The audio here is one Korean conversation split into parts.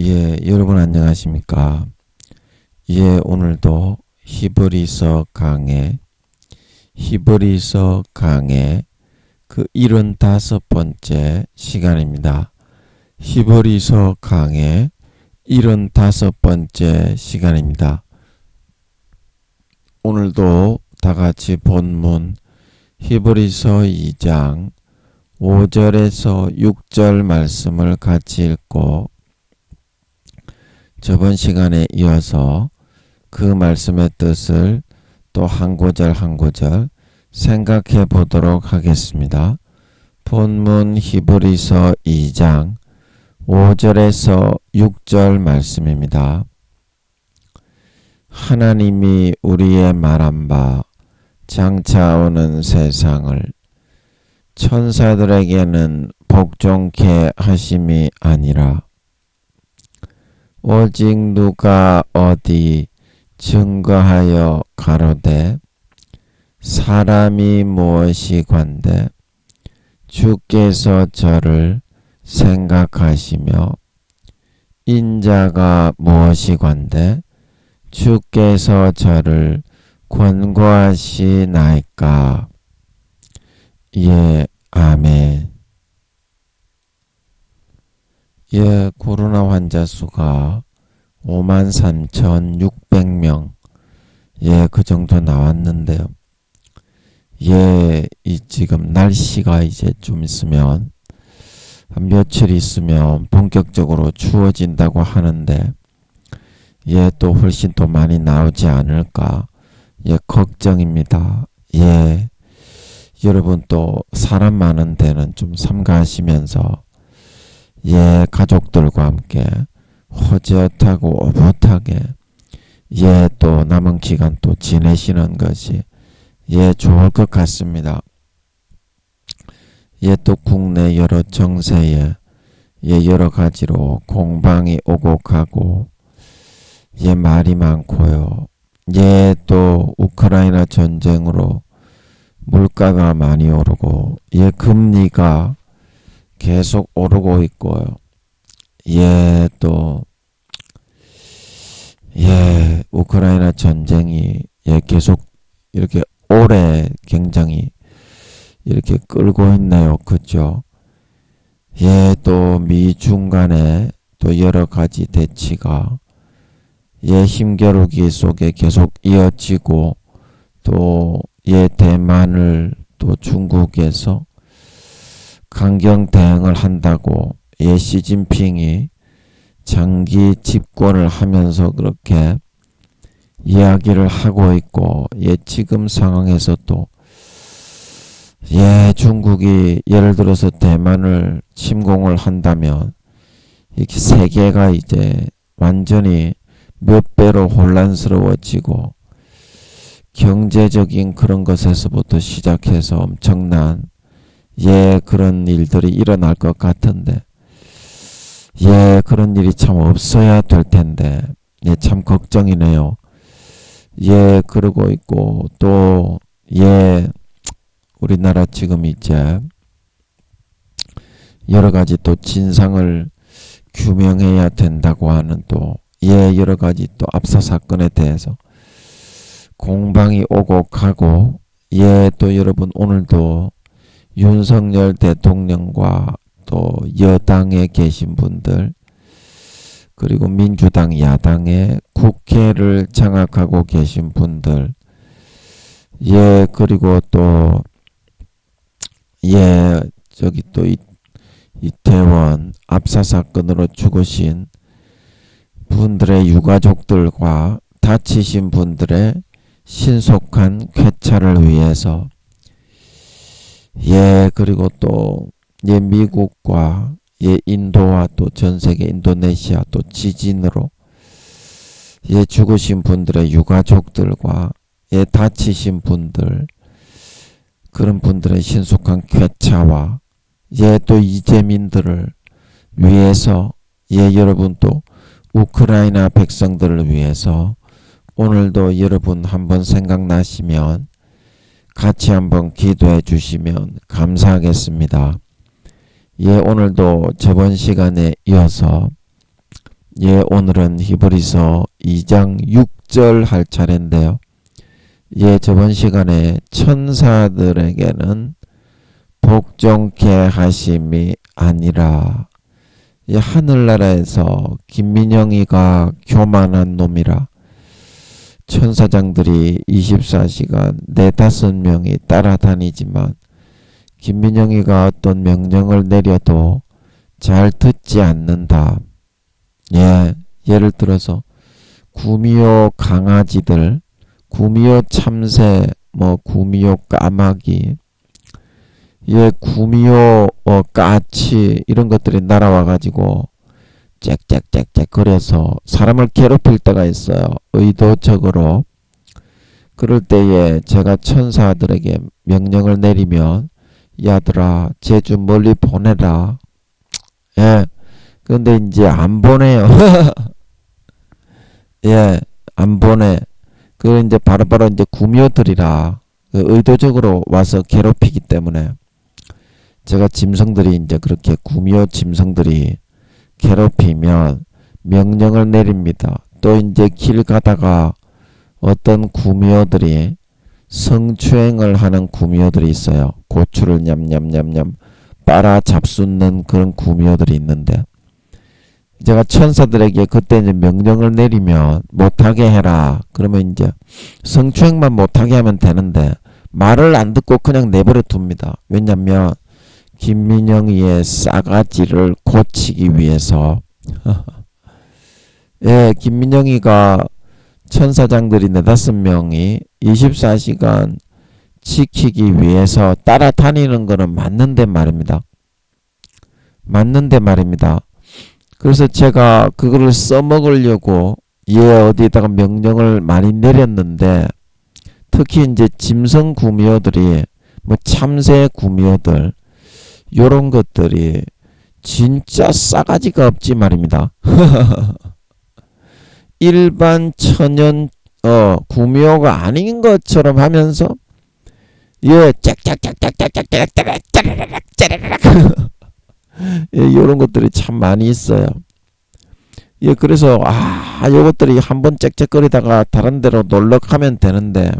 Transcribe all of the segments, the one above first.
여러분 안녕하십니까? 오늘도 히브리서 강의 그 75번째 시간입니다. 히브리서 강의 75번째 시간입니다. 오늘도 다같이 본문 히브리서 2장 5절에서 6절 말씀을 같이 읽고 저번 시간에 이어서 그 말씀의 뜻을 또 한 구절 한 구절 생각해 보도록 하겠습니다. 본문 히브리서 2장 5절에서 6절 말씀입니다. 하나님이 우리의 말한 바 장차 오는 세상을 천사들에게는 복종케 하심이 아니라 오직 누가 어디 증거하여 가로되 사람이 무엇이 관대 주께서 저를 생각하시며 인자가 무엇이 관대 주께서 저를 권고하시나이까. 아멘. 코로나 환자 수가 53,600명 그 정도 나왔는데요. 지금 날씨가 이제 좀 있으면 한 며칠 있으면 본격적으로 추워진다고 하는데 또 훨씬 더 많이 나오지 않을까 걱정입니다. 여러분 또 사람 많은 데는 좀 삼가하시면서 가족들과 함께 호젓하고 오붓하게 또 남은 기간 또 지내시는 것이 좋을 것 같습니다. 또 국내 여러 정세에 여러 가지로 공방이 오고 가고 말이 많고요. 또 우크라이나 전쟁으로 물가가 많이 오르고 금리가 계속 오르고 있고요. 또 우크라이나 전쟁이 계속 이렇게 오래 굉장히 이렇게 끌고 있네요. 그죠? 또 미중 간에 또 여러 가지 대치가 힘겨루기 속에 계속 이어지고 또 대만을 또 중국에서 강경 대응을 한다고 시진핑이 장기 집권을 하면서 그렇게 이야기를 하고 있고 지금 상황에서 또 중국이 예를 들어서 대만을 침공을 한다면 이렇게 세계가 이제 완전히 몇 배로 혼란스러워지고 경제적인 그런 것에서부터 시작해서 엄청난 그런 일들이 일어날 것 같은데 그런 일이 참 없어야 될 텐데 참 걱정이네요. 그러고 있고 또 우리나라 지금 이제 여러 가지 또 진상을 규명해야 된다고 하는 또 여러 가지 또 압사 사건에 대해서 공방이 오고 가고 또 여러분 오늘도 윤석열 대통령과 또 여당에 계신 분들 그리고 민주당 야당의 국회를 장악하고 계신 분들 그리고 또 저기 또 이태원 압사 사건으로 죽으신 분들의 유가족들과 다치신 분들의 신속한 쾌차를 위해서 그리고 또 미국과 인도와 또 전세계 인도네시아 또 지진으로 죽으신 분들의 유가족들과 다치신 분들 그런 분들의 신속한 쾌차와 또 이재민들을 위해서 여러분 또 우크라이나 백성들을 위해서 오늘도 여러분 한번 생각나시면 같이 한번 기도해 주시면 감사하겠습니다. 오늘도 저번 시간에 이어서 예, 오늘은 히브리서 2장 6절 할 차례인데요. 예, 저번 시간에 천사들에게는 복종케 하심이 아니라, 예, 하늘나라에서 김민영이가 교만한 놈이라 천사장들이 24시간 4-5명이 따라다니지만 김민영이가 어떤 명령을 내려도 잘 듣지 않는다. 예, 예를 들어서 구미호 강아지들, 구미호 참새, 구미호 까마귀, 예, 구미호 까치 이런 것들이 날아와가지고 짹짹짹짹 거려서 사람을 괴롭힐 때가 있어요. 의도적으로. 그럴 때에 제가 천사들에게 명령을 내리면 야들아, 쟤 좀 멀리 보내라. 예. 근데 이제 안 보내요. 예, 안 보내. 그 이제 바로바로 이제 구미호들이라 의도적으로 와서 괴롭히기 때문에 제가 짐승들이 이제 그렇게 구미호 짐승들이 괴롭히면 명령을 내립니다. 또 이제 길 가다가 어떤 구미호들이 성추행을 하는 구미호들이 있어요. 고추를 냠냠냠냠 빨아 잡수는 그런 구미호들이 있는데 제가 천사들에게 그때 이제 명령을 내리면 못하게 해라. 그러면 이제 성추행만 못하게 하면 되는데 말을 안 듣고 그냥 내버려 둡니다. 왜냐면 김민영이의 싸가지를 고치기 위해서 예, 김민영이가 천사장들이 4-5명이 24시간 지키기 위해서 따라다니는 거는 맞는데 말입니다. 그래서 제가 그거를 써먹으려고 어디다가 명령을 많이 내렸는데 특히 이제 짐승 구미호들이 참새 구미호들 요런 것들이 진짜 싸가지가 없지 말입니다. 일반 천연 구미호가 아닌 것처럼 하면서 예, 짝짝짝짝짝짝짝짝짝짝짝짝짝짝 예, 요런 것들이 참 많이 있어요. 예, 그래서 요것들이 한번 짹짹거리다가 다른 데로 놀러 가면 되는데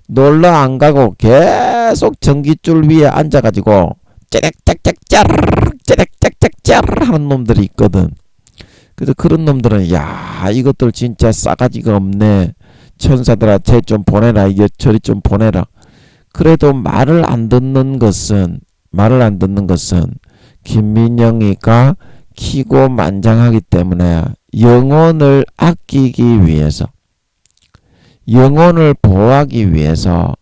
놀러 안 가고 계속 전기줄 위에 앉아가지고 짜락짝짝짝 짜락짝짝짝 하는 놈들이 있거든. 그래서 그런 놈들은 이것들 진짜 싸가지가 없네. 천사들아, 쟤 좀 보내라. 이게 저리 좀 보내라. 그래도 말을 안 듣는 것은 김민영이가 키고 만장하기 때문에 영혼을 아끼기 위해서, 영혼을 보호하기 위해서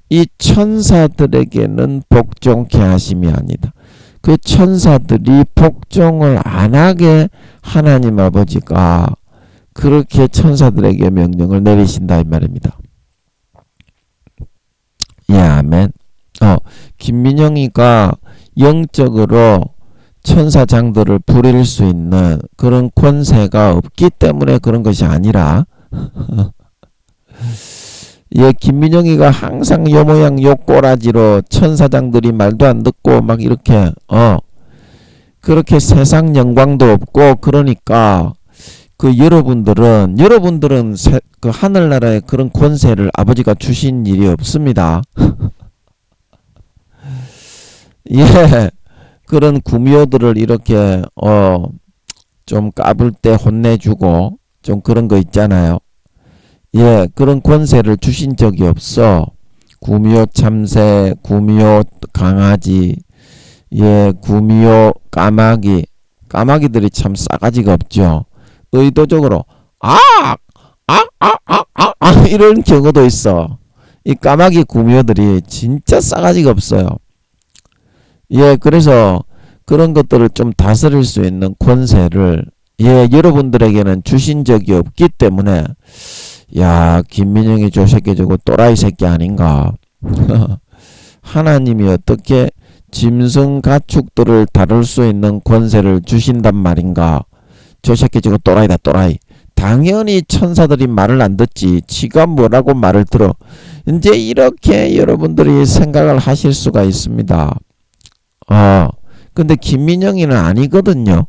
이 천사들에게는 복종케 하심이 아니다. 그 천사들이 복종을 안 하게 하나님 아버지가 그렇게 천사들에게 명령을 내리신다 이 말입니다. 예, 아멘. 김민영이가 영적으로 천사장들을 부릴 수 있는 그런 권세가 없기 때문에 그런 것이 아니라 예, 김민영이가 항상 요 모양 요 꼬라지로 천사장들이 말도 안 듣고 막 이렇게 그렇게 세상 영광도 없고 그러니까 그 여러분들은 그 하늘나라의 그런 권세를 아버지가 주신 일이 없습니다. 예, 그런 구미호들을 이렇게 좀 까불 때 혼내주고 좀 그런 거 있잖아요. 예, 그런 권세를 주신 적이 없어. 구미호 참새, 구미호 강아지, 예, 구미호 까마귀들이 참 싸가지가 없죠. 의도적으로 이런 경우도 있어. 이 까마귀 구미호들이 진짜 싸가지가 없어요. 예, 그래서 그런 것들을 좀 다스릴 수 있는 권세를 여러분들에게는 주신 적이 없기 때문에 김민영이 저 새끼 저거 또라이 새끼 아닌가. 하나님이 어떻게 짐승 가축들을 다룰 수 있는 권세를 주신단 말인가. 저 새끼 저거 또라이다 또라이. 당연히 천사들이 말을 안 듣지. 지가 뭐라고 말을 들어. 이제 이렇게 여러분들이 생각을 하실 수가 있습니다. 근데 김민영이는 아니거든요.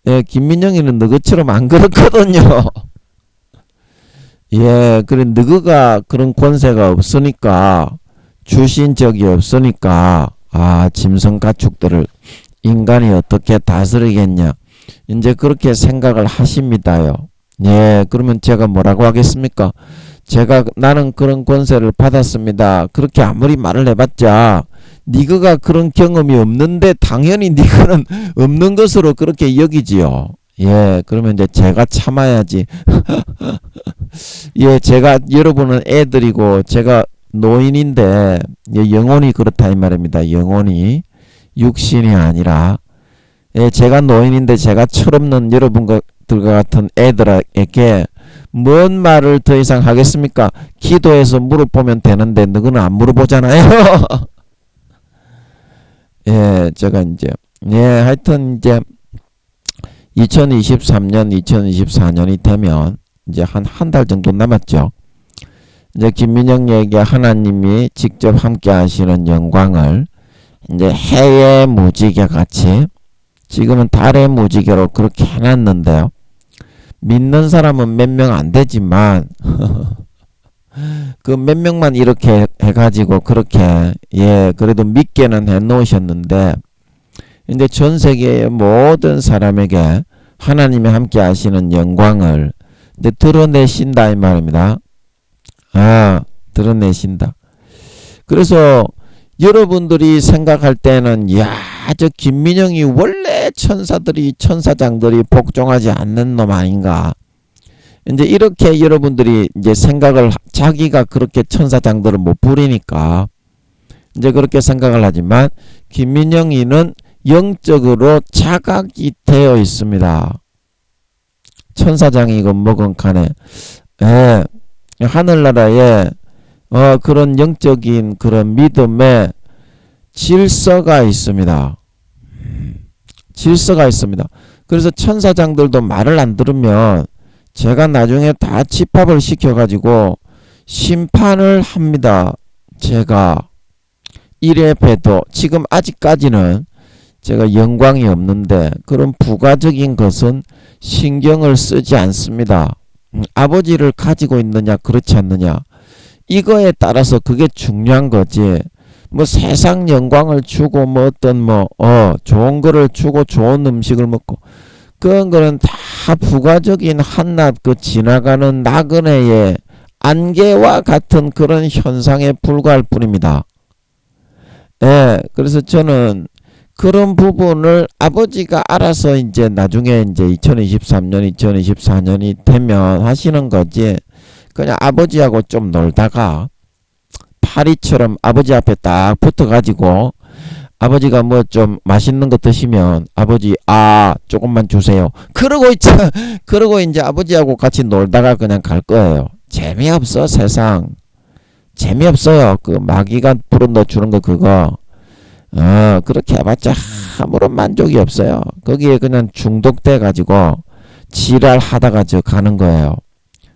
예, 김민영이는 너희처럼 안 그렇거든요. 예, 그래, 너희가 그런 권세가 없으니까, 주신 적이 없으니까, 아, 짐승 가축들을 인간이 어떻게 다스리겠냐. 이제 그렇게 생각을 하십니다요. 예, 그러면 제가 뭐라고 하겠습니까? 나는 그런 권세를 받았습니다. 그렇게 아무리 말을 해봤자, 니그가 그런 경험이 없는데, 당연히 니그는 없는 것으로 그렇게 여기지요. 예, 그러면 이제 제가 참아야지. 예, 여러분은 애들이고, 제가 노인인데, 예, 영혼이 그렇다 이 말입니다. 영혼이. 육신이 아니라. 예, 제가 노인인데 제가 철없는 여러분들과 같은 애들에게 뭔 말을 더 이상 하겠습니까? 기도해서 물어보면 되는데 너는 안 물어보잖아요. 예, 제가 이제 하여튼 이제 2023년, 2024년이 되면 이제 한 달 정도 남았죠. 이제 김민영에게 하나님이 직접 함께 하시는 영광을 이제 해의 무지개 같이 지금은 달의 무지개로 그렇게 해놨는데요. 믿는 사람은 몇 명 안 되지만 그 몇 명만 이렇게 해가지고 그렇게 그래도 믿게는 해놓으셨는데 이제 전 세계의 모든 사람에게 하나님이 함께 하시는 영광을 이제 드러내신다 이 말입니다. 드러내신다. 그래서 여러분들이 생각할 때는 저 김민영이 원래 천사장들이 복종하지 않는 놈 아닌가. 이제 이렇게 여러분들이 이제 생각을 자기가 그렇게 천사장들을 못 부리니까 이제 그렇게 생각을 하지만 김민영이는 영적으로 자각이 되어 있습니다. 천사장이건 뭐건 간에 하늘나라에 그런 영적인 그런 믿음의 질서가 있습니다. 질서가 있습니다. 그래서 천사장들도 말을 안 들으면 제가 나중에 다 집합을 시켜가지고 심판을 합니다. 제가 이래 봬도 지금 아직까지는 제가 영광이 없는데 그런 부가적인 것은 신경을 쓰지 않습니다. 아버지를 가지고 있느냐 그렇지 않느냐 이거에 따라서 그게 중요한 거지. 뭐 세상 영광을 주고 뭐 어떤 좋은 거를 주고 좋은 음식을 먹고 그런 거는 다 부가적인 한낱 그 지나가는 나그네의 안개와 같은 그런 현상에 불과할 뿐입니다. 그래서 저는 그런 부분을 아버지가 알아서 이제 나중에 이제 2023년, 2024년이 되면 하시는 거지. 그냥 아버지하고 좀 놀다가 파리처럼 아버지 앞에 딱 붙어가지고 아버지가 뭐 좀 맛있는 거 드시면 아버지 조금만 주세요. 그러고 이제 아버지하고 같이 놀다가 그냥 갈 거예요. 재미없어 세상. 재미없어요. 그 마귀가 불어넣어 주는 거 그거. 그렇게 해봤자 아무런 만족이 없어요. 거기에 그냥 중독돼 가지고 지랄하다가 가는 거예요.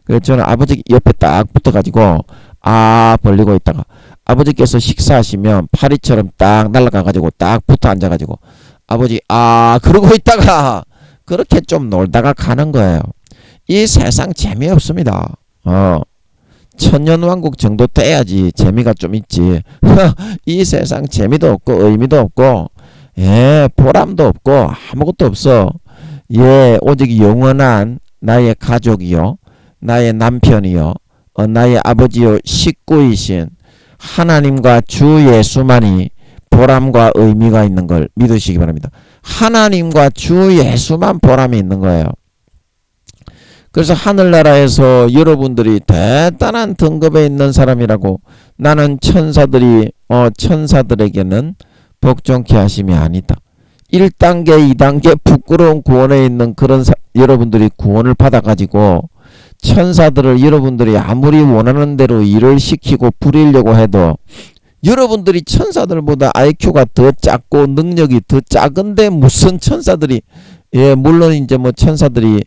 그래서 저는 아버지 옆에 딱 붙어가지고 벌리고 있다가 아버지께서 식사하시면 파리처럼 딱 날아가가지고 딱 붙어 앉아가지고 아버지 그러고 있다가 그렇게 좀 놀다가 가는 거예요. 이 세상 재미없습니다. 천년왕국 정도 돼야지 재미가 좀 있지. 이 세상 재미도 없고 의미도 없고 보람도 없고 아무것도 없어. 오직 영원한 나의 가족이요 나의 남편이요 나의 아버지요 식구이신 하나님과 주 예수만이 보람과 의미가 있는 걸 믿으시기 바랍니다. 하나님과 주 예수만 보람이 있는 거예요. 그래서 하늘나라에서 여러분들이 대단한 등급에 있는 사람이라고 나는 천사들에게는 복종케 하심이 아니다. 1단계 2단계 부끄러운 구원에 있는 그런 여러분들이 구원을 받아가지고 천사들을 여러분들이 아무리 원하는 대로 일을 시키고 부리려고 해도 여러분들이 천사들보다 IQ가 더 작고 능력이 더 작은데 무슨 천사들이 물론 이제 뭐 천사들이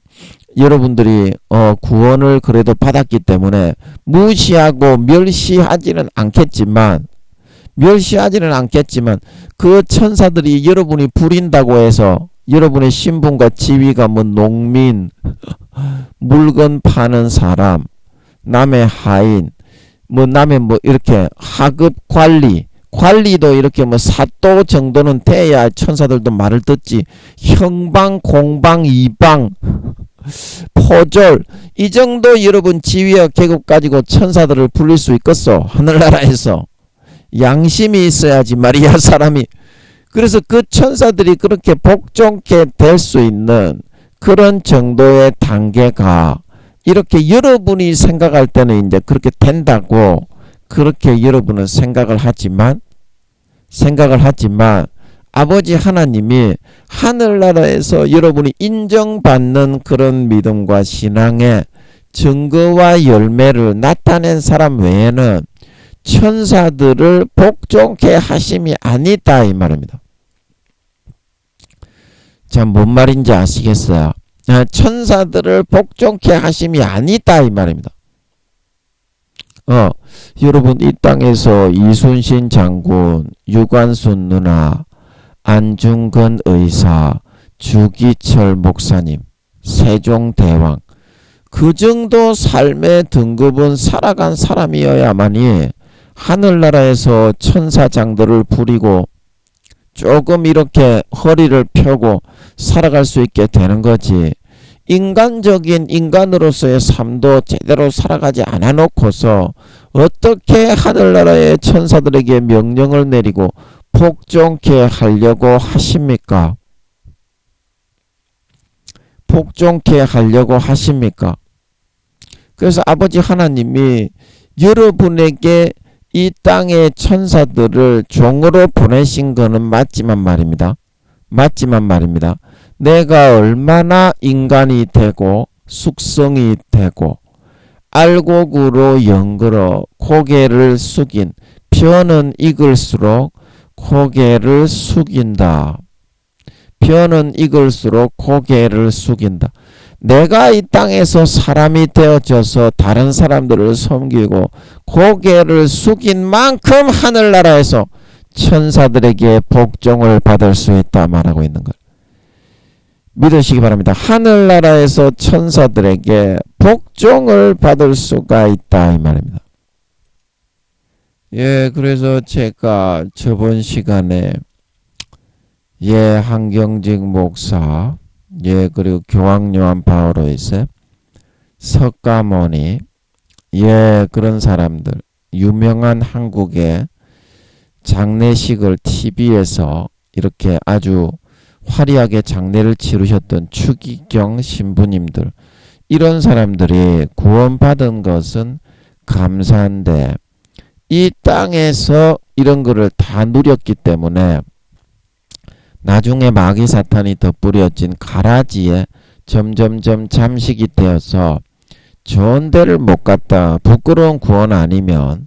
여러분들이 구원을 그래도 받았기 때문에 무시하고 멸시하지는 않겠지만 그 천사들이 여러분이 부린다고 해서 여러분의 신분과 지위가 뭐 농민, 물건 파는 사람, 남의 하인, 뭐 남의 뭐 이렇게 하급 관리도 이렇게 뭐 사도 정도는 돼야 천사들도 말을 듣지. 형방, 공방, 이방, 포졸 이 정도 여러분 지위와 계급 가지고 천사들을 불릴 수 있겠어? 하늘나라에서. 양심이 있어야지 말이야 사람이. 그래서 그 천사들이 그렇게 복종케 될 수 있는 그런 정도의 단계가 이렇게 여러분이 생각할 때는 이제 그렇게 된다고 그렇게 여러분은 생각을 하지만 아버지 하나님이 하늘나라에서 여러분이 인정받는 그런 믿음과 신앙의 증거와 열매를 나타낸 사람 외에는 천사들을 복종케 하심이 아니다 이 말입니다. 자, 뭔 말인지 아시겠어요? 천사들을 복종케 하심이 아니다 이 말입니다. 여러분 이 땅에서 이순신 장군, 유관순 누나, 안중근 의사, 주기철 목사님, 세종대왕 그 정도 삶의 등급은 살아간 사람이어야만이 하늘나라에서 천사장들을 부리고 조금 이렇게 허리를 펴고 살아갈 수 있게 되는 거지. 인간적인 인간으로서의 삶도 제대로 살아가지 않아 놓고서 어떻게 하늘나라의 천사들에게 명령을 내리고 복종케 하려고 하십니까? 복종케 하려고 하십니까? 그래서 아버지 하나님이 여러분에게 이 땅의 천사들을 종으로 보내신 거는 맞지만 말입니다. 내가 얼마나 인간이 되고 숙성이 되고 알곡으로 연걸어 고개를 숙인 벼는 익을수록 고개를 숙인다. 벼는 익을수록 고개를 숙인다. 내가 이 땅에서 사람이 되어져서 다른 사람들을 섬기고 고개를 숙인 만큼 하늘나라에서 천사들에게 복종을 받을 수 있다 말하고 있는 걸 믿으시기 바랍니다. 하늘나라에서 천사들에게 복종을 받을 수가 있다 이 말입니다. 예, 그래서 제가 저번 시간에 한경직 목사 그리고 교황 요한 바오로 2세 석가모니 그런 사람들 유명한 한국의 장례식을 TV에서 이렇게 아주 화려하게 장례를 치르셨던 추기경 신부님들 이런 사람들이 구원받은 것은 감사한데 이 땅에서 이런 거를 다 누렸기 때문에 나중에 마귀 사탄이 덧뿌려진 가라지에 점점점 잠식이 되어서 좋은 데를 못 갔다. 부끄러운 구원 아니면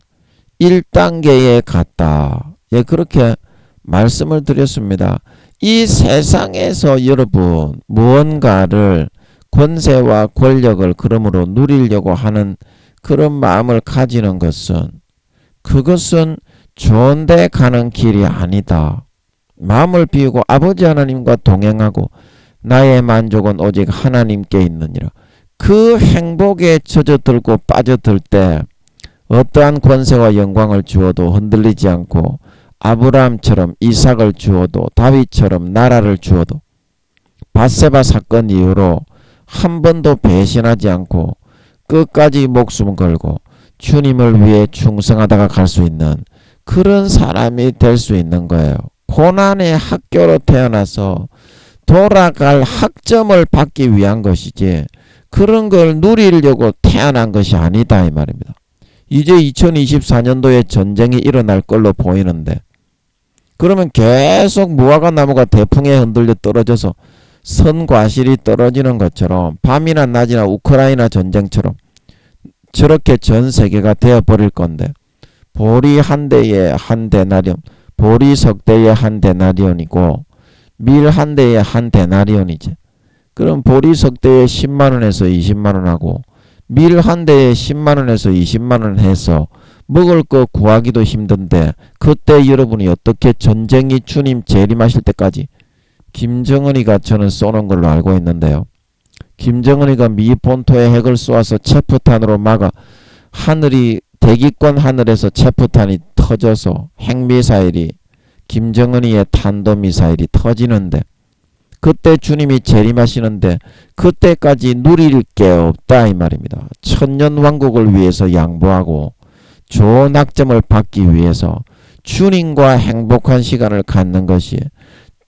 1단계에 갔다. 그렇게 말씀을 드렸습니다. 이 세상에서 여러분 무언가를 권세와 권력을 그러므로 누리려고 하는 그런 마음을 가지는 것은 그것은 좋은 데 가는 길이 아니다. 마음을 비우고 아버지 하나님과 동행하고 나의 만족은 오직 하나님께 있느니라. 그 행복에 젖어들고 빠져들 때 어떠한 권세와 영광을 주어도 흔들리지 않고 아브라함처럼 이삭을 주어도 다윗처럼 나라를 주어도 밧세바 사건 이후로 한 번도 배신하지 않고 끝까지 목숨 걸고 주님을 위해 충성하다가 갈 수 있는 그런 사람이 될 수 있는 거예요. 고난의 학교로 태어나서 돌아갈 학점을 받기 위한 것이지 그런 걸 누리려고 태어난 것이 아니다 이 말입니다. 이제 2024년도에 전쟁이 일어날 걸로 보이는데 그러면 계속 무화과 나무가 대풍에 흔들려 떨어져서 선과실이 떨어지는 것처럼 밤이나 낮이나 우크라이나 전쟁처럼 저렇게 전 세계가 되어버릴 건데 보리 한 대에 한 데나리온, 보리 석 대에 한 데나리온이고 밀 한 대에 한 데나리온이지. 그럼 보리 석 대에 10만원에서 20만원 하고 밀 한 대에 10만원에서 20만원 해서 먹을 거 구하기도 힘든데 그때 여러분이 어떻게 전쟁이 주님 재림하실 때까지 김정은이가 저는 쏘는 걸로 알고 있는데요. 김정은이가 미 본토에 핵을 쏘아서 체포탄으로 막아 하늘이 대기권 하늘에서 체포탄이 터져서 핵미사일이 김정은이의 탄도미사일이 터지는데 그때 주님이 재림하시는데 그때까지 누릴 게 없다 이 말입니다. 천년왕국을 위해서 양보하고 좋은 학점을 받기 위해서 주님과 행복한 시간을 갖는 것이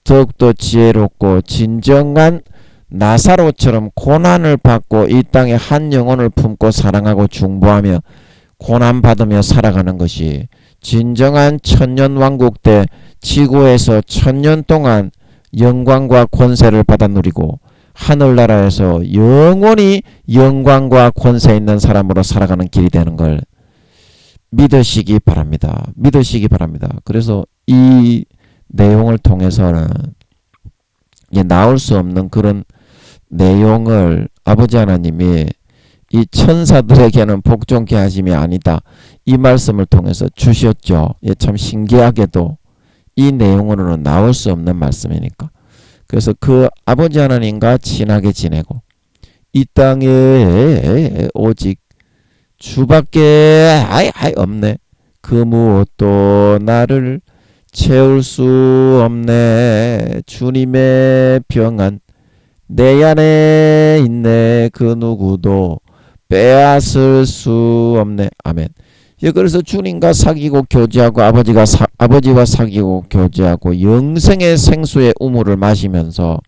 더욱더 지혜롭고 진정한 나사로처럼 고난을 받고 이 땅에 한 영혼을 품고 사랑하고 중보하며 고난받으며 살아가는 것이 진정한 천년왕국 때 지구에서 천년 동안 영광과 권세를 받아 누리고 하늘나라에서 영원히 영광과 권세 있는 사람으로 살아가는 길이 되는 걸 믿으시기 바랍니다. 믿으시기 바랍니다. 그래서 이 내용을 통해서는 나올 수 없는 그런 내용을 아버지 하나님이 이 천사들에게는 복종케 하심이 아니다. 이 말씀을 통해서 주셨죠. 참 신기하게도 이 내용으로는 나올 수 없는 말씀이니까. 그래서 그 아버지 하나님과 친하게 지내고 이 땅에 오직 주밖에 없네. 그 무엇도 나를 채울 수 없네. 주님의 평안 내 안에 있네. 그 누구도 빼앗을 수 없네. 아멘. 그래서 주님과 사귀고 교제하고 아버지와 사귀고 교제하고 영생의 생수의 우물을 마시면서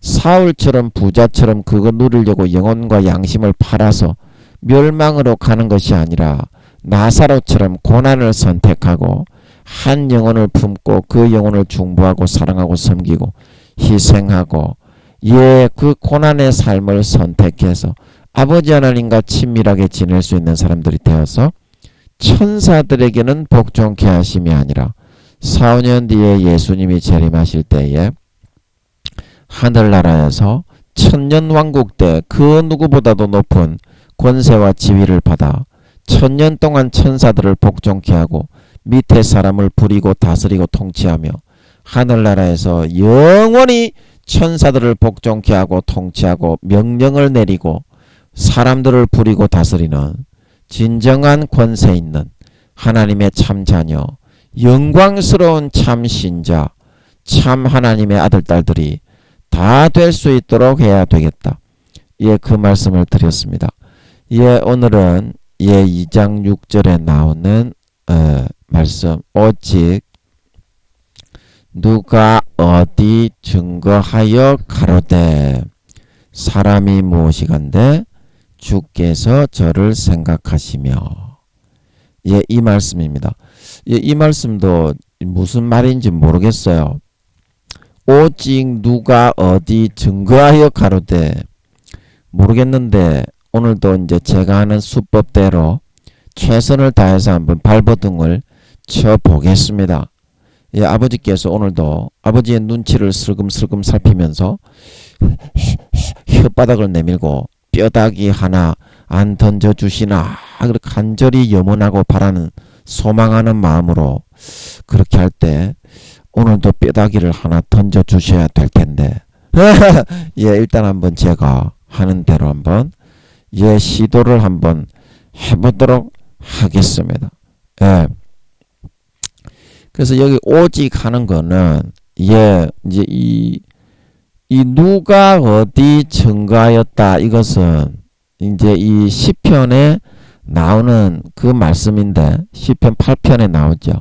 사울처럼 부자처럼 그거 누리려고 영혼과 양심을 팔아서 멸망으로 가는 것이 아니라 나사로처럼 고난을 선택하고 한 영혼을 품고 그 영혼을 중보하고 사랑하고 섬기고 희생하고 그 고난의 삶을 선택해서 아버지 하나님과 친밀하게 지낼 수 있는 사람들이 되어서 천사들에게는 복종케 하심이 아니라 4, 5년 뒤에 예수님이 재림하실 때에 하늘나라에서 천년왕국 때 그 누구보다도 높은 권세와 지위를 받아 천년 동안 천사들을 복종케 하고 밑에 사람을 부리고 다스리고 통치하며 하늘나라에서 영원히 천사들을 복종케 하고 통치하고 명령을 내리고 사람들을 부리고 다스리는 진정한 권세 있는 하나님의 참 자녀, 영광스러운 참 신자, 참 하나님의 아들, 딸들이 다 될 수 있도록 해야 되겠다. 그 말씀을 드렸습니다. 오늘은 2장 6절에 나오는 말씀, 오직 누가 어디 증거하여 가로되 사람이 무엇이간데 주께서 저를 생각하시며. 이 말씀입니다. 이 말씀도 무슨 말인지 모르겠어요. 오직 누가 어디 증거하여 가로되 모르겠는데 오늘도 이제 제가 하는 수법대로 최선을 다해서 한번 발버둥을 쳐 보겠습니다. 아버지께서 오늘도 아버지의 눈치를 슬금슬금 살피면서 혓바닥을 내밀고 뼈다귀 하나 안 던져주시나 간절히 염원하고 바라는 소망하는 마음으로 그렇게 할 때 오늘도 뼈다귀를 하나 던져주셔야 될 텐데 일단 한번 제가 하는 대로 한번 시도를 한번 해보도록 하겠습니다. 그래서 여기 오직 하는 거는 이제 이 누가 어디 증거하였다 이것은 이제 이 시편에 나오는 그 말씀인데 시편 8편에 나오죠.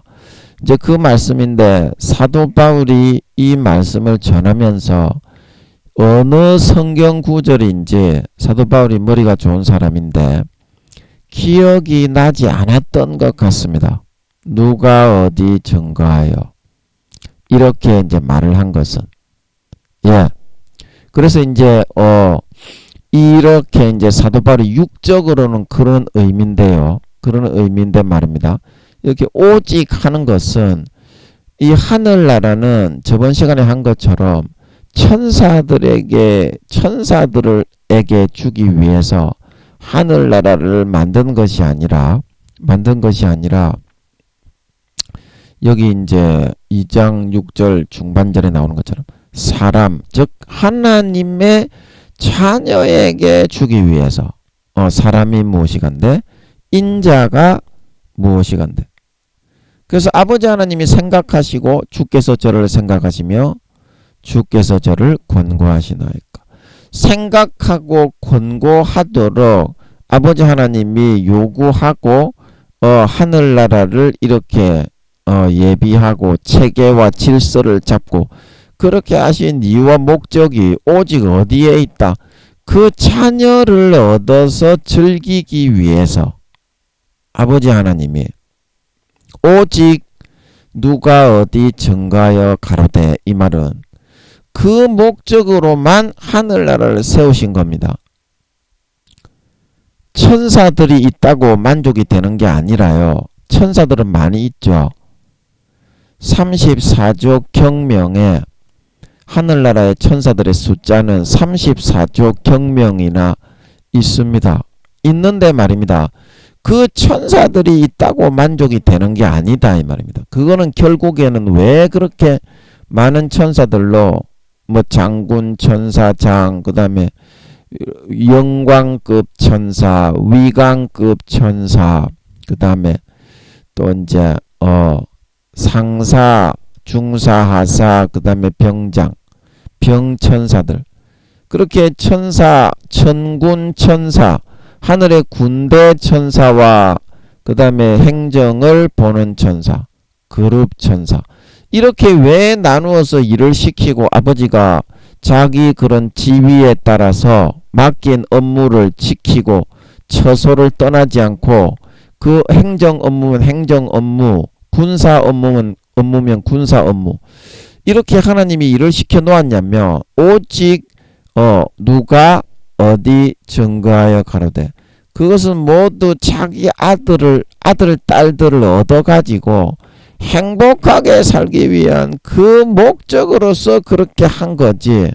이제 그 말씀인데 사도 바울이 이 말씀을 전하면서 어느 성경 구절인지 사도 바울이 머리가 좋은 사람인데 기억이 나지 않았던 것 같습니다. 누가 어디 증거하여 이렇게 이제 말을 한 것은 그래서 이제 이렇게 이제 사도 바울이 육적으로는 그런 의미인데요. 그런 의미인데 말입니다. 이렇게 오직 하는 것은 이 하늘나라는 저번 시간에 한 것처럼 천사들에게 주기 위해서 하늘나라를 만든 것이 아니라 여기 이제 2장 6절 중반절에 나오는 것처럼 사람, 즉 하나님의 자녀에게 주기 위해서 사람이 무엇이간데 인자가 무엇이간데. 그래서 아버지 하나님이 생각하시고 주께서 저를 생각하시며 주께서 저를 권고하시나이까. 생각하고 권고하도록 아버지 하나님이 요구하고 하늘나라를 이렇게 예비하고 체계와 질서를 잡고 그렇게 하신 이유와 목적이 오직 어디에 있다? 그 자녀를 얻어서 즐기기 위해서 아버지 하나님이 오직 누가 어디 증가하여 가로되, 이 말은 그 목적으로만 하늘나라를 세우신 겁니다. 천사들이 있다고 만족이 되는 게 아니라요. 천사들은 많이 있죠. 34조 경명에 하늘나라의 천사들의 숫자는 34조 경명이나 있습니다. 있는데 말입니다. 그 천사들이 있다고 만족이 되는 게 아니다 이 말입니다. 그거는 결국에는 왜 그렇게 많은 천사들로 뭐 장군, 천사장, 그 다음에 영광급 천사, 위강급 천사, 그 다음에 또 이제 상사, 중사, 하사, 그 다음에 병장, 병천사들, 그렇게 천사, 천군 천사, 하늘의 군대 천사와 그 다음에 행정을 보는 천사, 그룹 천사, 이렇게 왜 나누어서 일을 시키고 아버지가 자기 그런 지위에 따라서 맡긴 업무를 지키고 처소를 떠나지 않고 그 행정 업무면 행정 업무, 군사 업무면 군사 업무, 이렇게 하나님이 일을 시켜 놓았냐면 오직 누가 어디 증거하여 가로되, 그것은 모두 자기 아들 딸들을 얻어가지고 행복하게 살기 위한 그 목적으로서 그렇게 한 거지.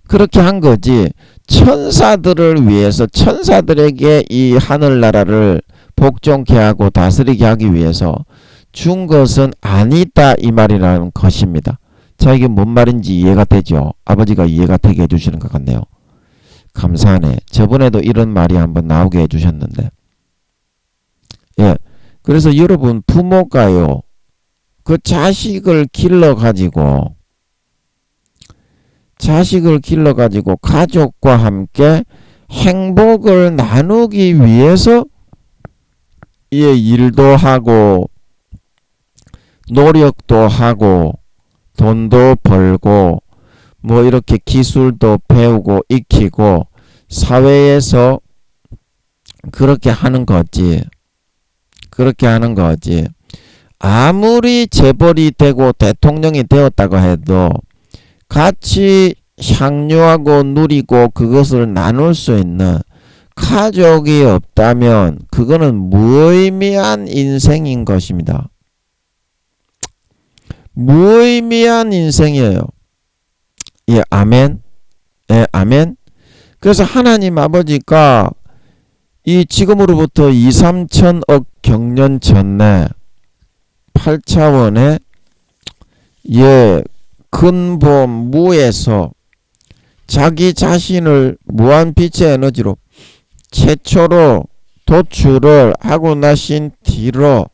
그렇게 한 거지. 천사들을 위해서, 천사들에게 이 하늘나라를 복종케 하고 다스리게 하기 위해서 준 것은 아니다 이 말이라는 것입니다. 자, 이게 뭔 말인지 이해가 되죠? 아버지가 이해가 되게 해주시는 것 같네요. 감사하네. 저번에도 이런 말이 한번 나오게 해주셨는데, 예. 그래서 여러분 부모가요, 그 자식을 길러가지고 가족과 함께 행복을 나누기 위해서 일도 하고 노력도 하고 돈도 벌고 뭐 이렇게 기술도 배우고 익히고 사회에서 그렇게 하는 거지. 그렇게 하는 거지. 아무리 재벌이 되고 대통령이 되었다고 해도 같이 향유하고 누리고 그것을 나눌 수 있는 가족이 없다면 그거는 무의미한 인생인 것입니다. 무의미한 인생이에요. 예, 아멘. 예, 아멘. 그래서 하나님 아버지가 이 지금으로부터 2, 3천억 경년 전에 8차원의 근본 무에서 자기 자신을 무한 빛의 에너지로 최초로 도출을 하고 나신 뒤로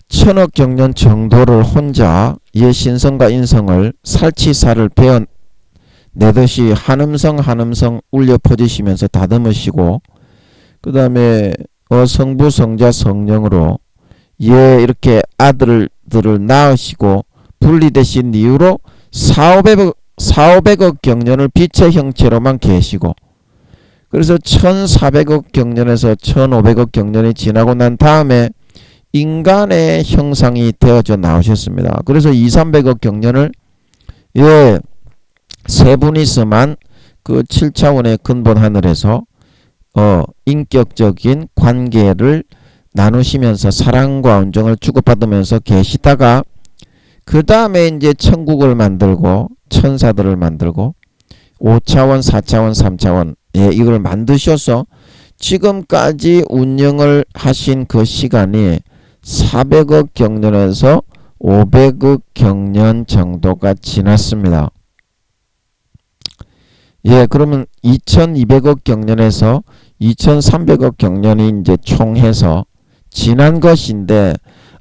천억 경년 정도를 혼자 신성과 인성을 살치살을 베어내듯이 한음성 울려 퍼지시면서 다듬으시고, 그 다음에 성부 성자 성령으로 이렇게 아들들을 낳으시고 분리되신 이후로 4,500억 경년을 빛의 형체로만 계시고, 그래서 1,400억 경년에서 1,500억 경년이 지나고 난 다음에 인간의 형상이 되어져 나오셨습니다. 그래서 2,300억 경년을 세 분이서만 그 7차원의 근본 하늘에서 인격적인 관계를 나누시면서 사랑과 온정을 주고받으면서 계시다가, 그 다음에 이제 천국을 만들고 천사들을 만들고 5차원, 4차원, 3차원 이걸 만드셔서 지금까지 운영을 하신 그 시간이 400억 경년에서 500억 경년 정도가 지났습니다. 예, 그러면 2200억 경년에서 2300억 경년이 이제 총해서 지난 것인데,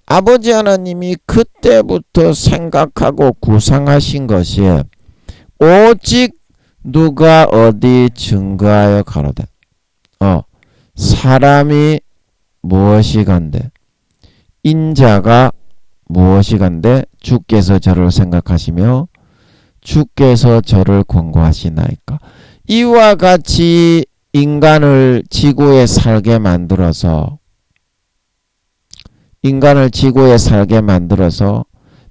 아버지 하나님이 그때부터 생각하고 구상하신 것이 오직 누가 어디 증거하여 가로되 사람이 무엇이 간데 인자가 무엇이 간데 주께서 저를 생각하시며 주께서 저를 권고하시나이까. 이와 같이 인간을 지구에 살게 만들어서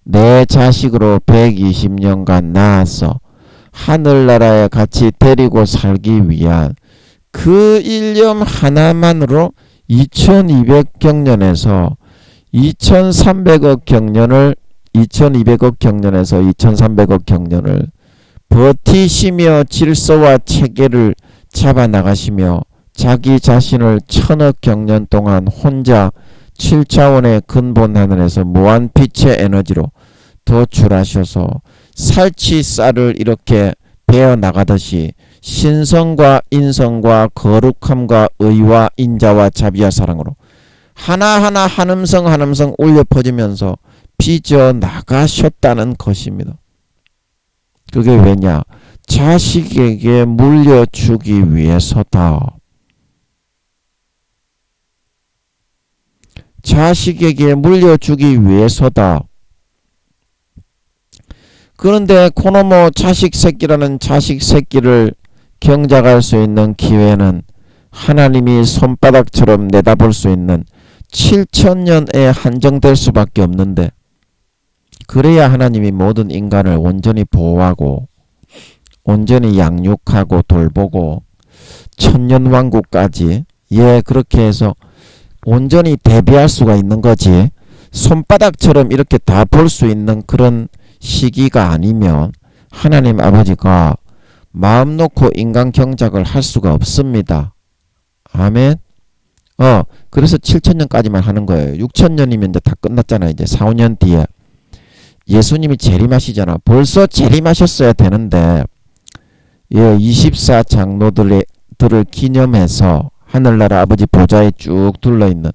내 자식으로 120년간 낳아서 하늘나라에 같이 데리고 살기 위한 그 일념 하나만으로 2200경년에서 2300억 경년을 2200억 경년에서 2300억 경년을 버티시며 질서와 체계를 잡아나가시며 자기 자신을 1000억 경년 동안 혼자 7차원의 근본 하늘에서 무한 빛의 에너지로 도출하셔서 살치쌀을 이렇게 베어 나가듯이 신성과 인성과 거룩함과 의와 인자와 자비와 사랑으로 하나하나 한음성 한음성 울려 퍼지면서 빚어 나가셨다는 것입니다. 그게 왜냐? 자식에게 물려주기 위해서다. 자식에게 물려주기 위해서다. 그런데 그놈의 자식 새끼라는 자식 새끼를 경작할 수 있는 기회는 하나님이 손바닥처럼 내다볼 수 있는 7000년에 한정될 수밖에 없는데, 그래야 하나님이 모든 인간을 온전히 보호하고 온전히 양육하고 돌보고 천년왕국까지 그렇게 해서 온전히 대비할 수가 있는 거지. 손바닥처럼 이렇게 다 볼 수 있는 그런 시기가 아니면 하나님 아버지가 마음 놓고 인간 경작을 할 수가 없습니다. 아멘. 그래서 7000년까지만 하는 거예요. 6000년이면 이제 다 끝났잖아요. 이제 4, 5년 뒤에 예수님이 재림하시잖아. 벌써 재림하셨어야 되는데 24 장로들을 기념해서 하늘나라 아버지 보좌에 쭉 둘러있는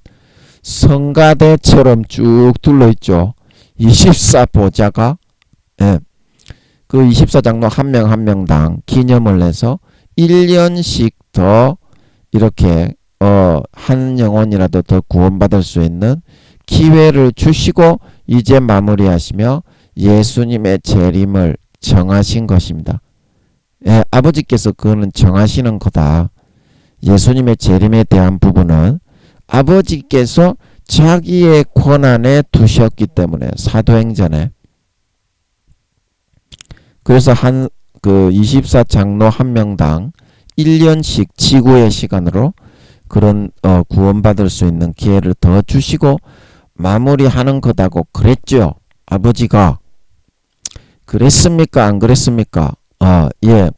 성가대처럼 쭉 둘러있죠. 24 보좌가 그 24 장로 한 명 한 명당 기념을 해서 1년씩 더 이렇게 한 영혼이라도 더 구원받을 수 있는 기회를 주시고 이제 마무리하시며 예수님의 재림을 정하신 것입니다. 아버지께서 그거는 정하시는 거다. 예수님의 재림에 대한 부분은 아버지께서 자기의 권한에 두셨기 때문에 사도행전에. 그래서 그 24 장로 한 명당 1년씩 지구의 시간으로 그런 구원받을 수 있는 기회를 더 주시고 마무리하는 거다고 그랬죠. 아버지가. 그랬습니까? 안 그랬습니까? 예.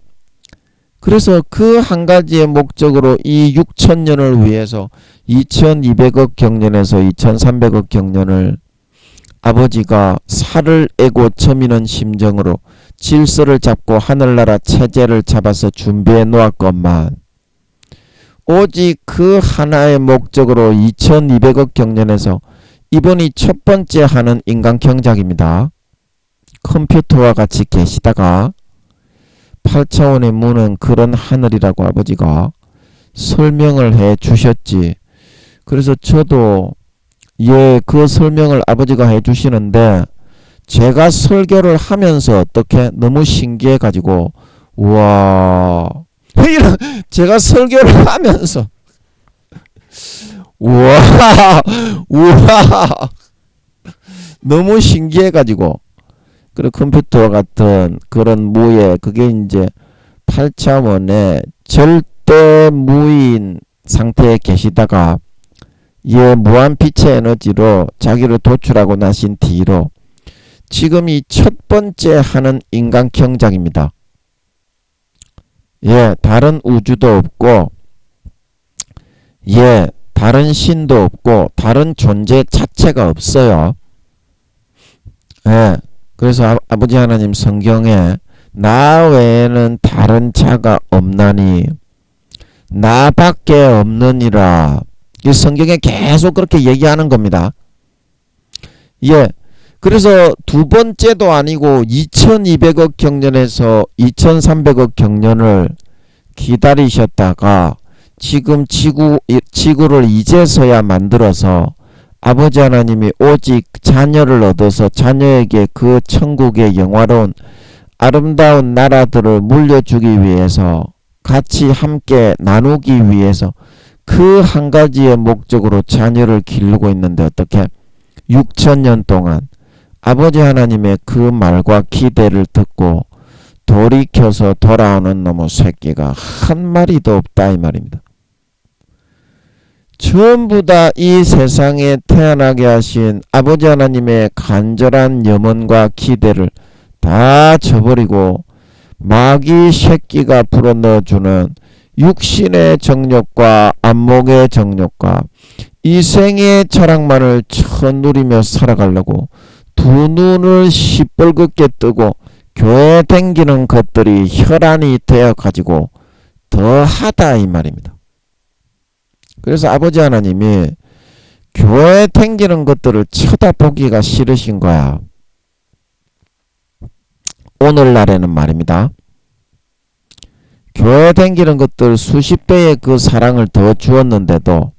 그래서 그 한 가지의 목적으로 이 6000년을 위해서 2200억 경년에서 2300억 경년을 아버지가 살을 애고 저미는 심정으로 질서를 잡고 하늘나라 체제를 잡아서 준비해 놓았건만 오직 그 하나의 목적으로 2200억 경년에서 이번이 첫 번째 하는 인간 경작입니다. 컴퓨터와 같이 계시다가 8차원의 문은 그런 하늘이라고 아버지가 설명을 해 주셨지. 그래서 저도 그 설명을 아버지가 해 주시는데 제가 설교를 하면서 어떻게 너무 신기해 가지고 우와 제가 설교를 하면서 우와 너무 신기해 가지고 그리고 컴퓨터와 같은 그런 무예 그게 이제 8차원의 절대 무인 상태에 계시다가 무한 빛의 에너지로 자기를 도출하고 나신 뒤로 지금이 첫 번째 하는 인간 경작입니다. 다른 우주도 없고 다른 신도 없고 다른 존재 자체가 없어요. 예. 그래서 아버지 하나님 성경에 나 외에는 다른 자가 없나니 나밖에 없느니라. 이 성경에 계속 그렇게 얘기하는 겁니다. 예. 그래서 두 번째도 아니고 2200억 경년에서 2300억 경년을 기다리셨다가 지금 지구를 이제서야 만들어서 아버지 하나님이 오직 자녀를 얻어서 자녀에게 그 천국의 영화로운 아름다운 나라들을 물려주기 위해서 같이 함께 나누기 위해서 그 한 가지의 목적으로 자녀를 기르고 있는데 어떻게 6천년 동안 아버지 하나님의 그 말과 기대를 듣고 돌이켜서 돌아오는 놈의 새끼가 한 마리도 없다 이 말입니다. 전부 다 이 세상에 태어나게 하신 아버지 하나님의 간절한 염원과 기대를 다 저버리고 마귀 새끼가 불어넣어주는 육신의 정욕과 안목의 정욕과 이생의 철학만을 쳐누리며 살아가려고 두 눈을 시뻘겋게 뜨고 교회 댕기는 것들이 혈안이 되어가지고 더하다 이 말입니다. 그래서 아버지 하나님이 교회 댕기는 것들을 쳐다보기가 싫으신 거야. 오늘날에는 말입니다. 교회 댕기는 것들 수십 배의 그 사랑을 더 주었는데도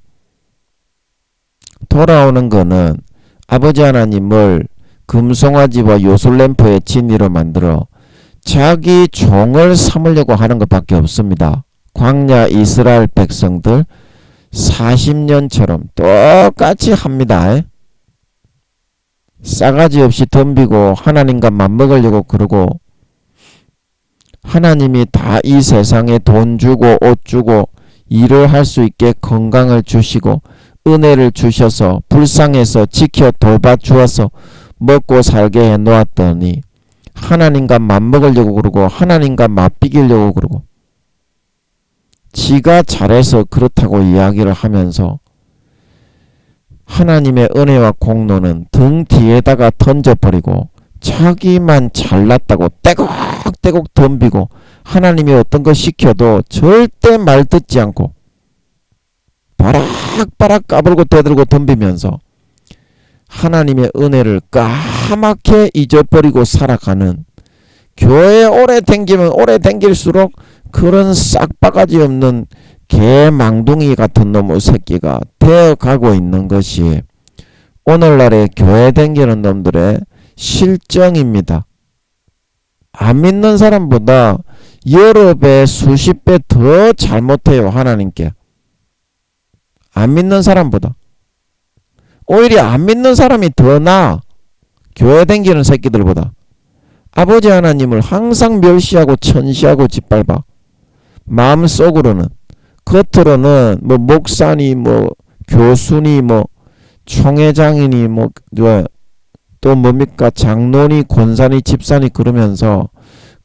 돌아오는 거는 아버지 하나님을 금송아지와 요술램프의 진리로 만들어 자기 종을 삼으려고 하는 것밖에 없습니다. 광야 이스라엘 백성들 40년처럼 똑같이 합니다. 싸가지 없이 덤비고 하나님과 맞먹으려고 그러고 하나님이 다 이 세상에 돈 주고 옷 주고 일을 할 수 있게 건강을 주시고 은혜를 주셔서 불쌍해서 지켜 돌봐 주어서 먹고 살게 해 놓았더니 하나님과 맞먹으려고 그러고 하나님과 맞비기려고 그러고 지가 잘해서 그렇다고 이야기를 하면서 하나님의 은혜와 공로는 등 뒤에다가 던져버리고 자기만 잘났다고 떼곡떼곡 덤비고 하나님이 어떤 거 시켜도 절대 말 듣지 않고 바락바락 까불고 대들고 덤비면서 하나님의 은혜를 까맣게 잊어버리고 살아가는 교회에 오래 댕기면 오래 댕길수록 그런 싹바가지 없는 개망둥이 같은 놈의 새끼가 되어가고 있는 것이 오늘날의 교회 댕기는 놈들의 실정입니다. 안 믿는 사람보다 여러 배 수십 배 더 잘못해요. 하나님께. 안 믿는 사람보다. 오히려 안 믿는 사람이 더 나아. 교회 댕기는 새끼들보다. 아버지 하나님을 항상 멸시하고 천시하고 짓밟아. 마음속으로는 겉으로는 뭐 목사니 뭐 교수니 뭐 총회장이니 뭐 또 뭡니까 장로니 권사니 집사니 그러면서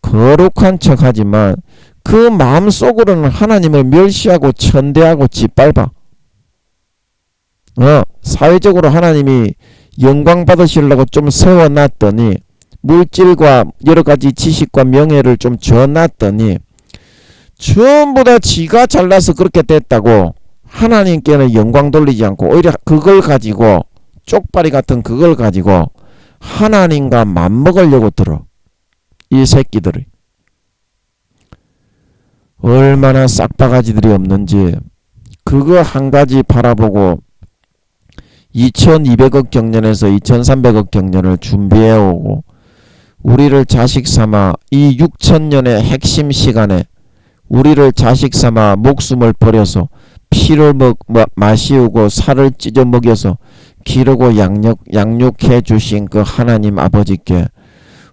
거룩한 척하지만 그 마음속으로는 하나님을 멸시하고 천대하고 짓밟아. 사회적으로 하나님이 영광 받으시려고 좀 세워놨더니 물질과 여러가지 지식과 명예를 좀 줘놨더니 전부 다 지가 잘나서 그렇게 됐다고 하나님께는 영광 돌리지 않고 오히려 그걸 가지고 쪽발이 같은 그걸 가지고 하나님과 맞먹으려고 들어. 이 새끼들이 얼마나 싹바가지들이 없는지 그거 한 가지 바라보고 2200억 경년에서 2300억 경년을 준비해오고 우리를 자식 삼아 이 6000년의 핵심 시간에 우리를 자식 삼아 목숨을 버려서 피를 마시우고 살을 찢어 먹여서 기르고 양육해 주신 그 하나님 아버지께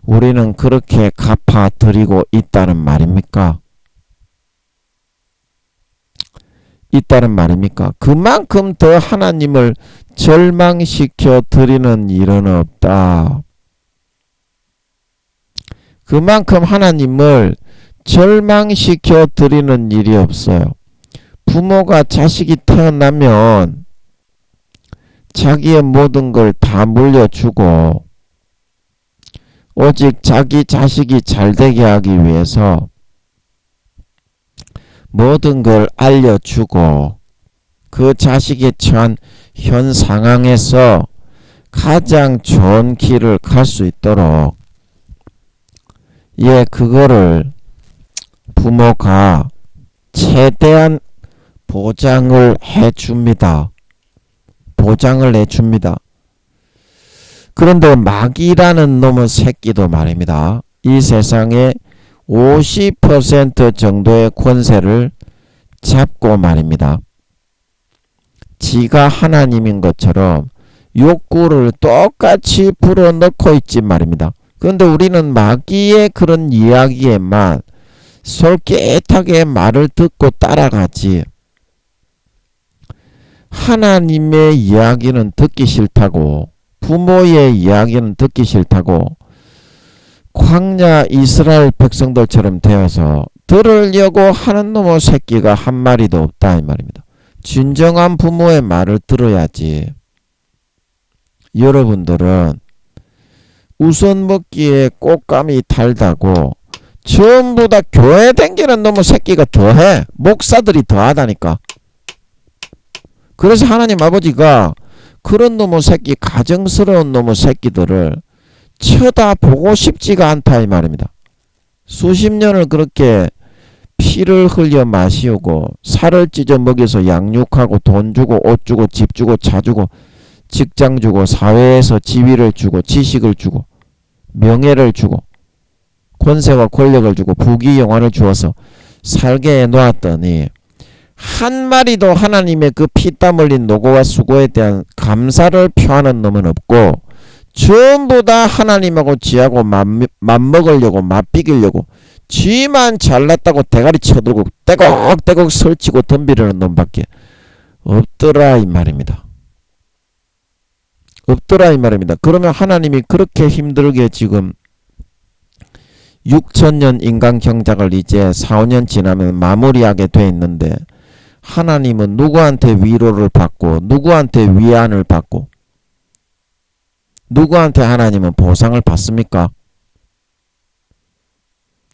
우리는 그렇게 갚아 드리고 있다는 말입니까? 있다는 말입니까? 그만큼 더 하나님을 절망시켜 드리는 일은 없다. 그만큼 하나님을 절망시켜 드리는 일이 없어요. 부모가 자식이 태어나면 자기의 모든 걸 다 물려주고 오직 자기 자식이 잘되게 하기 위해서 모든 걸 알려주고 그 자식의 처한 현 상황에서 가장 좋은 길을 갈 수 있도록 그거를 부모가 최대한 보장을 해줍니다. 보장을 해줍니다. 그런데 마귀라는 놈의 새끼도 말입니다. 이 세상에 50% 정도의 권세를 잡고 말입니다. 지가 하나님인 것처럼 욕구를 똑같이 불어넣고 있지 말입니다. 그런데 우리는 마귀의 그런 이야기에만 솔깃하게 말을 듣고 따라가지 하나님의 이야기는 듣기 싫다고 부모의 이야기는 듣기 싫다고 광야 이스라엘 백성들처럼 되어서 들으려고 하는 놈의 새끼가 한 마리도 없다 이 말입니다. 진정한 부모의 말을 들어야지. 여러분들은 우선 먹기에 꽃감이 달다고 전부 다 교회 댕기는 놈의 새끼가 더해. 목사들이 더하다니까. 그래서 하나님 아버지가 그런 놈의 새끼, 가정스러운 놈의 새끼들을 쳐다보고 싶지가 않다 이 말입니다. 수십 년을 그렇게 피를 흘려 마시고 살을 찢어 먹여서 양육하고 돈 주고 옷 주고 집 주고 차 주고 직장 주고 사회에서 지위를 주고 지식을 주고 명예를 주고 권세와 권력을 주고 부귀영화를 주어서 살게 해놓았더니 한 마리도 하나님의 그 피땀 흘린 노고와 수고에 대한 감사를 표하는 놈은 없고 전부 다 하나님하고 지하고 맞먹으려고 맞비기려고 지만 잘났다고 대가리 쳐들고 떼곡떼곡 설치고 덤비려는 놈밖에 없더라 이 말입니다. 없더라 이 말입니다. 그러면 하나님이 그렇게 힘들게 지금 6천년 인간 경작을 이제 4, 5년 지나면 마무리하게 돼 있는데 하나님은 누구한테 위로를 받고 누구한테 위안을 받고 누구한테 하나님은 보상을 받습니까?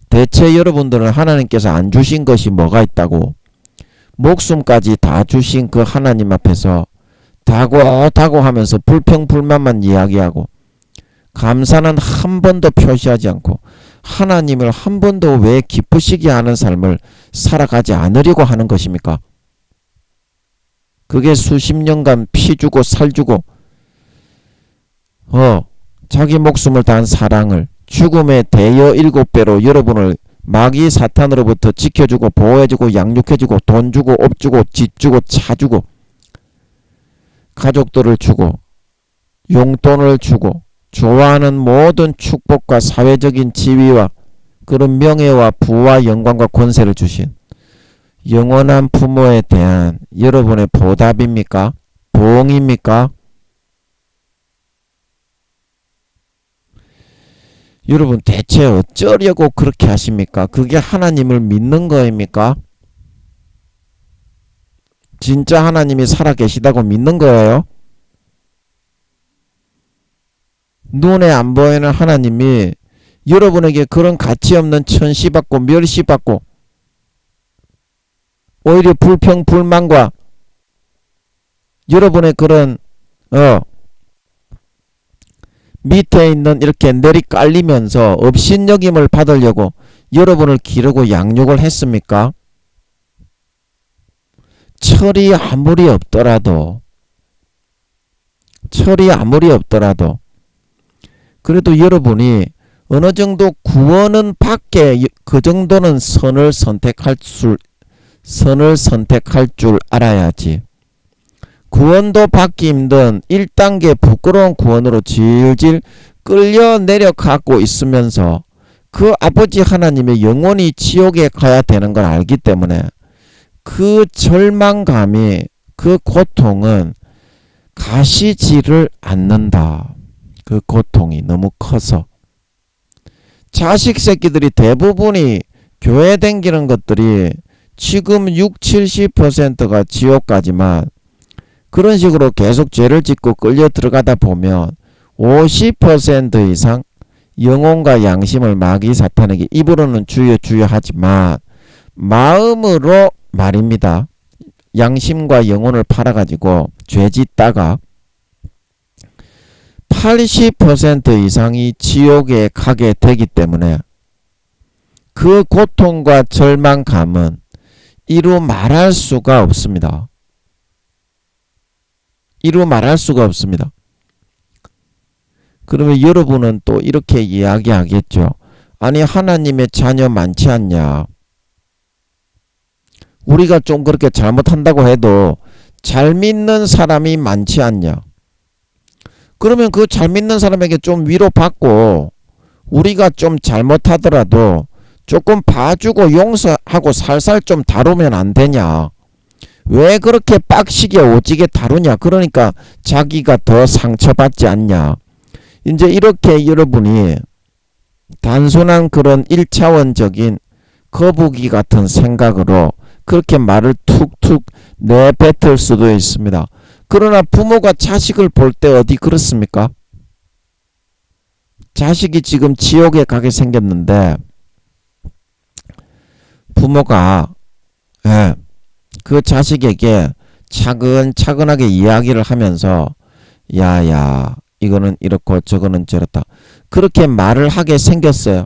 대체 여러분들은 하나님께서 안 주신 것이 뭐가 있다고 목숨까지 다 주신 그 하나님 앞에서 다고 하면서 불평불만만 이야기하고 감사는 한 번도 표시하지 않고 하나님을 한 번도 왜 기쁘시게 하는 삶을 살아가지 않으려고 하는 것입니까? 그게 수십 년간 피 주고 살 주고 자기 목숨을 다한 사랑을 죽음의 대여 7배로 여러분을 마귀 사탄으로부터 지켜주고 보호해주고 양육해주고 돈 주고 옷 주고 집 주고 차 주고 가족들을 주고 용돈을 주고 좋아하는 모든 축복과 사회적인 지위와 그런 명예와 부와 영광과 권세를 주신 영원한 부모에 대한 여러분의 보답입니까? 보응입니까? 여러분 대체 어쩌려고 그렇게 하십니까? 그게 하나님을 믿는 거입니까? 진짜 하나님이 살아계시다고 믿는 거예요? 눈에 안 보이는 하나님이 여러분에게 그런 가치 없는 천시받고 멸시받고 오히려 불평불만과 여러분의 그런 밑에 있는 이렇게 내리깔리면서 업신여김을 받으려고 여러분을 기르고 양육을 했습니까? 철이 아무리 없더라도 그래도 여러분이 어느 정도 구원은 받게 그 정도는 선을 선택할 줄 알아야지. 구원도 받기 힘든 1단계 부끄러운 구원으로 질질 끌려 내려가고 있으면서 그 아버지 하나님의 영원히 지옥에 가야 되는 걸 알기 때문에 그 절망감이 그 고통은 가시지를 않는다. 그 고통이 너무 커서 자식 새끼들이 대부분이 교회 댕기는 것들이 지금 60-70%가 지옥 가지만 그런 식으로 계속 죄를 짓고 끌려 들어가다 보면 50% 이상 영혼과 양심을 마귀 사탄에게 입으로는 주여 주여 하지만 마음으로 말입니다. 양심과 영혼을 팔아가지고 죄 짓다가 80% 이상이 지옥에 가게 되기 때문에 그 고통과 절망감은 이루 말할 수가 없습니다. 이루 말할 수가 없습니다. 그러면 여러분은 또 이렇게 이야기하겠죠. 아니 하나님의 자녀 많지 않냐. 우리가 좀 그렇게 잘못한다고 해도 잘 믿는 사람이 많지 않냐. 그러면 그 잘 믿는 사람에게 좀 위로받고 우리가 좀 잘못하더라도 조금 봐주고 용서하고 살살 좀 다루면 안 되냐. 왜 그렇게 빡시게 오지게 다루냐. 그러니까 자기가 더 상처받지 않냐. 이제 이렇게 여러분이 단순한 그런 1차원적인 거북이 같은 생각으로 그렇게 말을 툭툭 내뱉을 수도 있습니다. 그러나 부모가 자식을 볼 때 어디 그렇습니까? 자식이 지금 지옥에 가게 생겼는데 부모가 그 자식에게 차근차근하게 이야기를 하면서 야야 이거는 이렇고 저거는 저렇다 그렇게 말을 하게 생겼어요.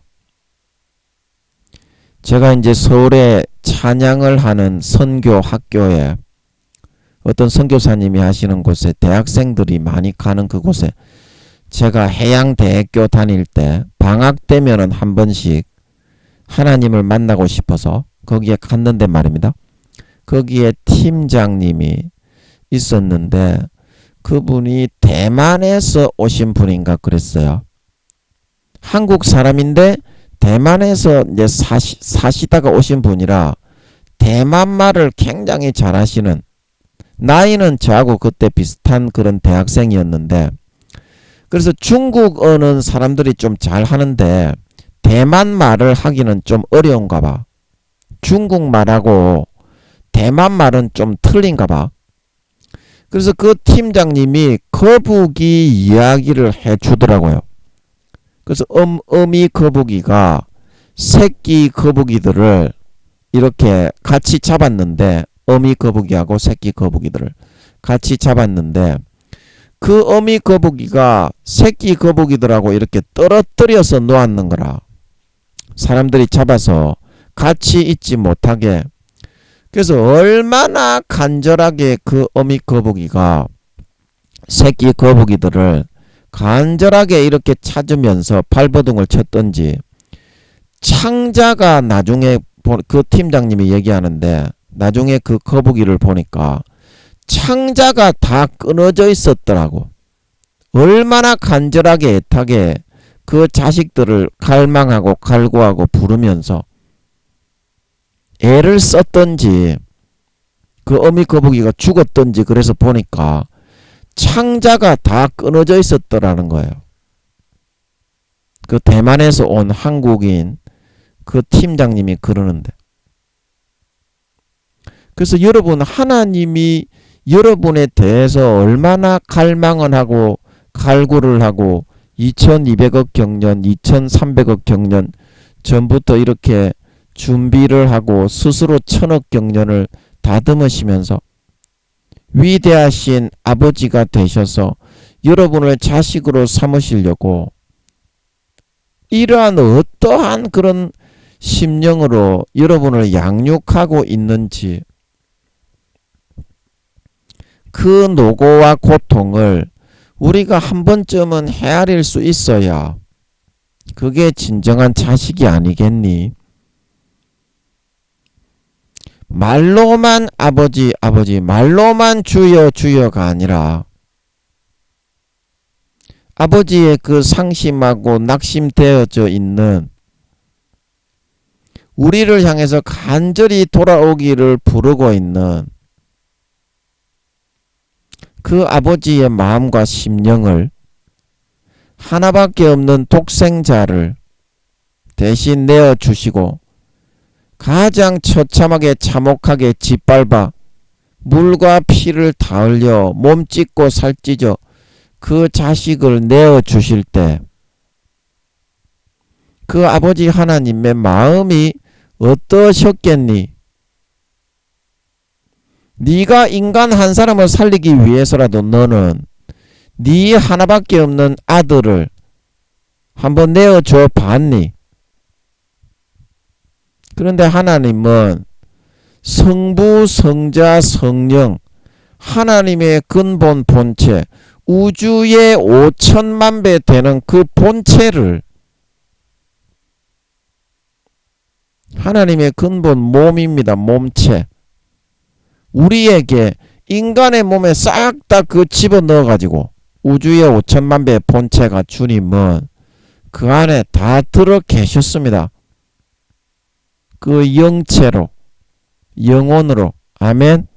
제가 이제 서울에 찬양을 하는 선교 학교에 어떤 선교사님이 하시는 곳에 대학생들이 많이 가는 그곳에 제가 해양대학교 다닐 때 방학 되면은 한 번씩 하나님을 만나고 싶어서 거기에 갔는데 말입니다. 거기에 팀장님이 있었는데 그분이 대만에서 오신 분인가 그랬어요. 한국 사람인데 대만에서 이제 사시다가 오신 분이라 대만 말을 굉장히 잘하시는, 나이는 저하고 그때 비슷한 그런 대학생이었는데, 그래서 중국어는 사람들이 좀 잘하는데 대만 말을 하기는 좀 어려운가 봐. 중국말하고 대만 말은 좀 틀린가 봐. 그래서 그 팀장님이 거북이 이야기를 해주더라고요. 그래서 어미 거북이가 새끼 거북이들을 이렇게 같이 잡았는데, 어미 거북이하고 새끼 거북이들을 같이 잡았는데 그 어미 거북이가 새끼 거북이들하고 이렇게 떨어뜨려서 놓았는 거라. 사람들이 잡아서 같이 있지 못하게. 그래서 얼마나 간절하게 그 어미 거북이가 새끼 거북이들을 간절하게 이렇게 찾으면서 발버둥을 쳤던지, 창자가 나중에 그 팀장님이 얘기하는데 나중에 그 거북이를 보니까 창자가 다 끊어져 있었더라고. 얼마나 간절하게 애타게 그 자식들을 갈망하고 갈구하고 부르면서 애를 썼던지, 그 어미 거북이가 죽었던지, 그래서 보니까 창자가 다 끊어져 있었더라는 거예요. 그 대만에서 온 한국인 그 팀장님이 그러는데. 그래서 여러분, 하나님이 여러분에 대해서 얼마나 갈망을 하고 갈구를 하고 2200억 경년 2300억 경년 전부터 이렇게 준비를 하고 스스로 1000억 경년을 다듬으시면서 위대하신 아버지가 되셔서 여러분을 자식으로 삼으시려고 이러한 어떠한 그런 심령으로 여러분을 양육하고 있는지, 그 노고와 고통을 우리가 한 번쯤은 헤아릴 수 있어야 그게 진정한 자식이 아니겠니? 말로만 아버지 아버지, 말로만 주여 주여가 아니라 아버지의 그 상심하고 낙심되어져 있는, 우리를 향해서 간절히 돌아오기를 부르고 있는 그 아버지의 마음과 심령을 하나밖에 없는 독생자를 대신 내어주시고 가장 처참하게 참혹하게 짓밟아 물과 피를 다 흘려 몸 찢고 살 찢어 그 자식을 내어주실 때 그 아버지 하나님의 마음이 어떠셨겠니? 네가 인간 한 사람을 살리기 위해서라도 너는 네 하나밖에 없는 아들을 한번 내어줘 봤니? 그런데 하나님은 성부, 성자, 성령, 하나님의 근본 본체, 우주의 5천만 배 되는 그 본체를, 하나님의 근본 몸입니다. 몸체. 우리에게 인간의 몸에 싹 다 그 집어넣어 가지고 우주의 5천만 배의 본체가 주님은 그 안에 다 들어 계셨습니다. 그 영체로, 영혼으로. 아멘.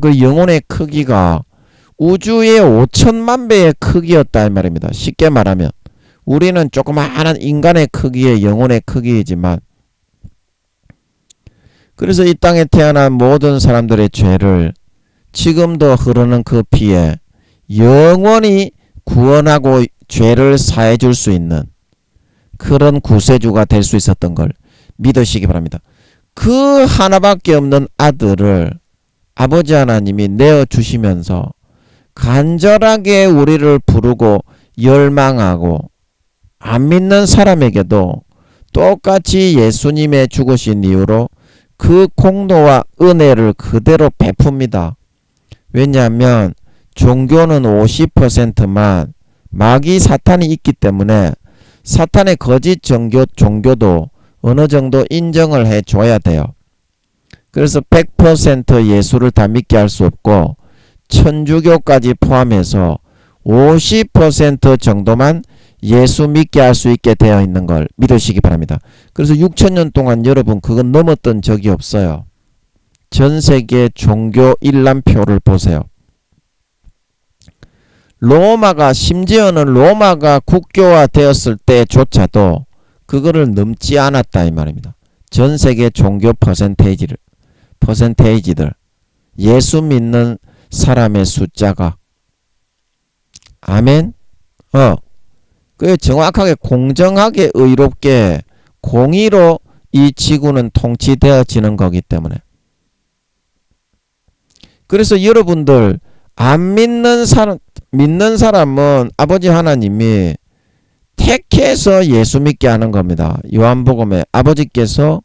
그 영혼의 크기가 우주의 5천만 배의 크기였다 이 말입니다. 쉽게 말하면 우리는 조그마한 인간의 크기의 영혼의 크기이지만, 그래서 이 땅에 태어난 모든 사람들의 죄를 지금도 흐르는 그 피에 영원히 구원하고 죄를 사해 줄 수 있는 그런 구세주가 될 수 있었던 걸 믿으시기 바랍니다. 그 하나밖에 없는 아들을 아버지 하나님이 내어주시면서 간절하게 우리를 부르고 열망하고 안 믿는 사람에게도 똑같이 예수님의 죽으신 이유로 그 공로와 은혜를 그대로 베풉니다. 왜냐하면 종교는 50%만 마귀 사탄이 있기 때문에 사탄의 거짓 종교도 어느 정도 인정을 해줘야 돼요. 그래서 100% 예수를 다 믿게 할 수 없고 천주교까지 포함해서 50% 정도만 예수 믿게 할 수 있게 되어 있는 걸 믿으시기 바랍니다. 그래서 6천년 동안 여러분 그건 넘었던 적이 없어요. 전 세계 종교 일람표를 보세요. 심지어는 로마가 국교화 되었을 때조차도 그거를 넘지 않았다 이 말입니다. 전 세계 종교 퍼센테이지들 예수 믿는 사람의 숫자가. 아멘. 그 정확하게 공정하게 의롭게 공의로 이 지구는 통치되어지는 거기 때문에. 그래서 여러분들 안 믿는 사람은 아버지 하나님이 택해서 예수 믿게 하는 겁니다. 요한복음에 아버지께서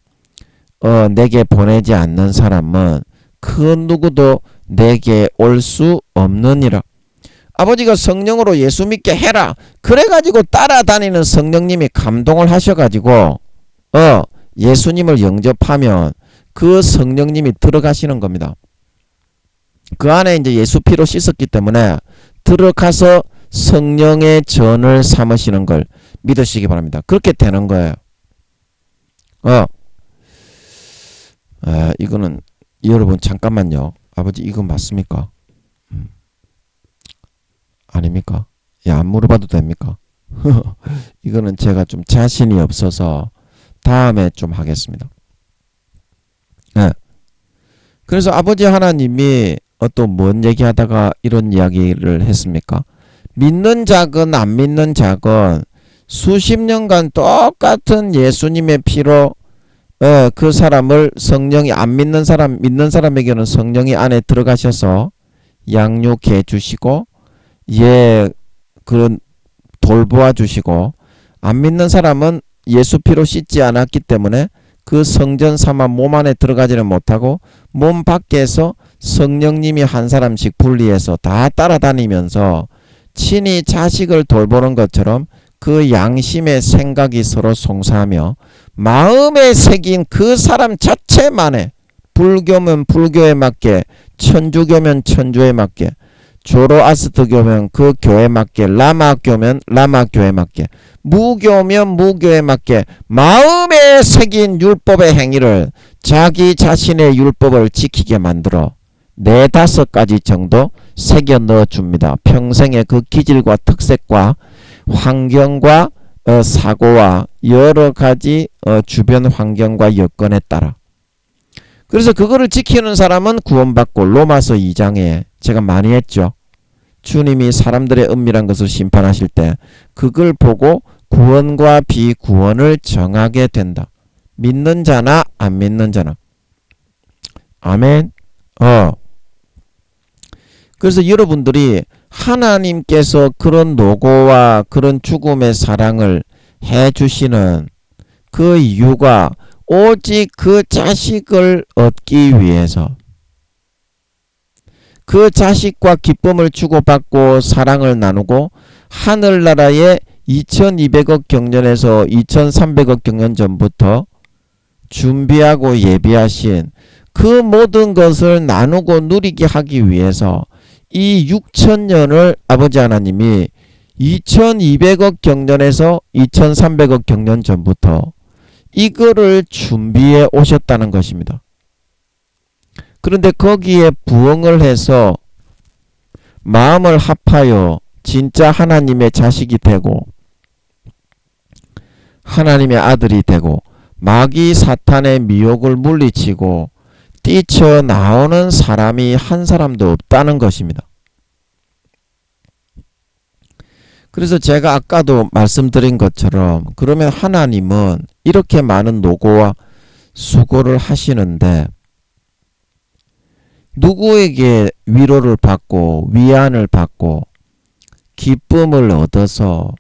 내게 보내지 않는 사람은 그 누구도 내게 올 수 없느니라. 아버지가 성령으로 예수 믿게 해라 그래가지고 따라다니는 성령님이 감동을 하셔가지고 예수님을 영접하면 그 성령님이 들어가시는 겁니다. 그 안에 이제 예수 피로 씻었기 때문에 들어가서 성령의 전을 삼으시는 걸 믿으시기 바랍니다. 그렇게 되는 거예요. 이거는 여러분 잠깐만요. 아버지 이거 맞습니까? 아닙니까? 안 물어봐도 됩니까? 이거는 제가 좀 자신이 없어서 다음에 좀 하겠습니다. 그래서 아버지 하나님이 또 뭔 얘기하다가 이런 이야기를 했습니까? 믿는 자건 안 믿는 자건 수십 년간 똑같은 예수님의 피로 그 사람을 성령이 안 믿는 사람에게는 성령이 안에 들어가셔서 양육해 주시고 그런 돌보아 주시고, 안 믿는 사람은 예수 피로 씻지 않았기 때문에 그 성전 삼아 몸 안에 들어가지는 못하고 몸 밖에서 성령님이 한 사람씩 분리해서 다 따라다니면서 친히 자식을 돌보는 것처럼 그 양심의 생각이 서로 송사하며 마음에 새긴 그 사람 자체만의, 불교면 불교에 맞게, 천주교면 천주에 맞게, 조로아스트교면 그 교에 맞게, 라마교면 라마교에 맞게, 무교면 무교에 맞게 마음에 새긴 율법의 행위를 자기 자신의 율법을 지키게 만들어 4-5가지 정도 새겨 넣어 줍니다. 평생의 그 기질과 특색과 환경과 사고와 여러 가지 주변 환경과 여건에 따라. 그래서 그거를 지키는 사람은 구원받고, 로마서 2장에 제가 많이 했죠. 주님이 사람들의 은밀한 것을 심판하실 때 그걸 보고 구원과 비구원을 정하게 된다. 믿는 자나 안 믿는 자나. 아멘. 그래서 여러분들이 하나님께서 그런 노고와 그런 죽음의 사랑을 해주시는 그 이유가 오직 그 자식을 얻기 위해서, 그 자식과 기쁨을 주고받고 사랑을 나누고 하늘나라에 2200억 경년에서 2300억 경년 전부터 준비하고 예비하신 그 모든 것을 나누고 누리게 하기 위해서 이 6000년을 아버지 하나님이 2200억 경년에서 2300억 경년 전부터 이거를 준비해 오셨다는 것입니다. 그런데 거기에 부응을 해서 마음을 합하여 진짜 하나님의 자식이 되고 하나님의 아들이 되고 마귀 사탄의 미혹을 물리치고 뛰쳐나오는 사람이 한 사람도 없다는 것입니다. 그래서 제가 아까도 말씀드린 것처럼 그러면 하나님은 이렇게 많은 노고와 수고를 하시는데 누구에게 위로를 받고 위안을 받고 기쁨을 얻어서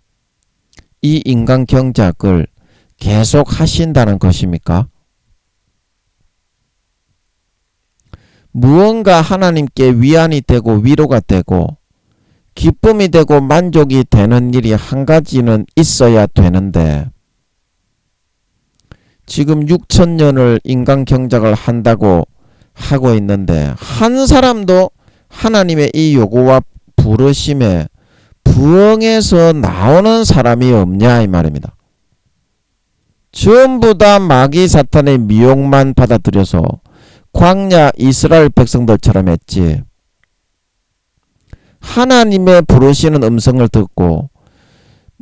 이 인간 경작을 계속 하신다는 것입니까? 무언가 하나님께 위안이 되고 위로가 되고 기쁨이 되고 만족이 되는 일이 한 가지는 있어야 되는데 지금 6000년을 인간 경작을 한다고 하고 있는데 한 사람도 하나님의 이 요구와 부르심에 부응해서 나오는 사람이 없냐 이 말입니다. 전부 다 마귀 사탄의 미혹만 받아들여서 광야 이스라엘 백성들처럼 했지. 하나님의 부르시는 음성을 듣고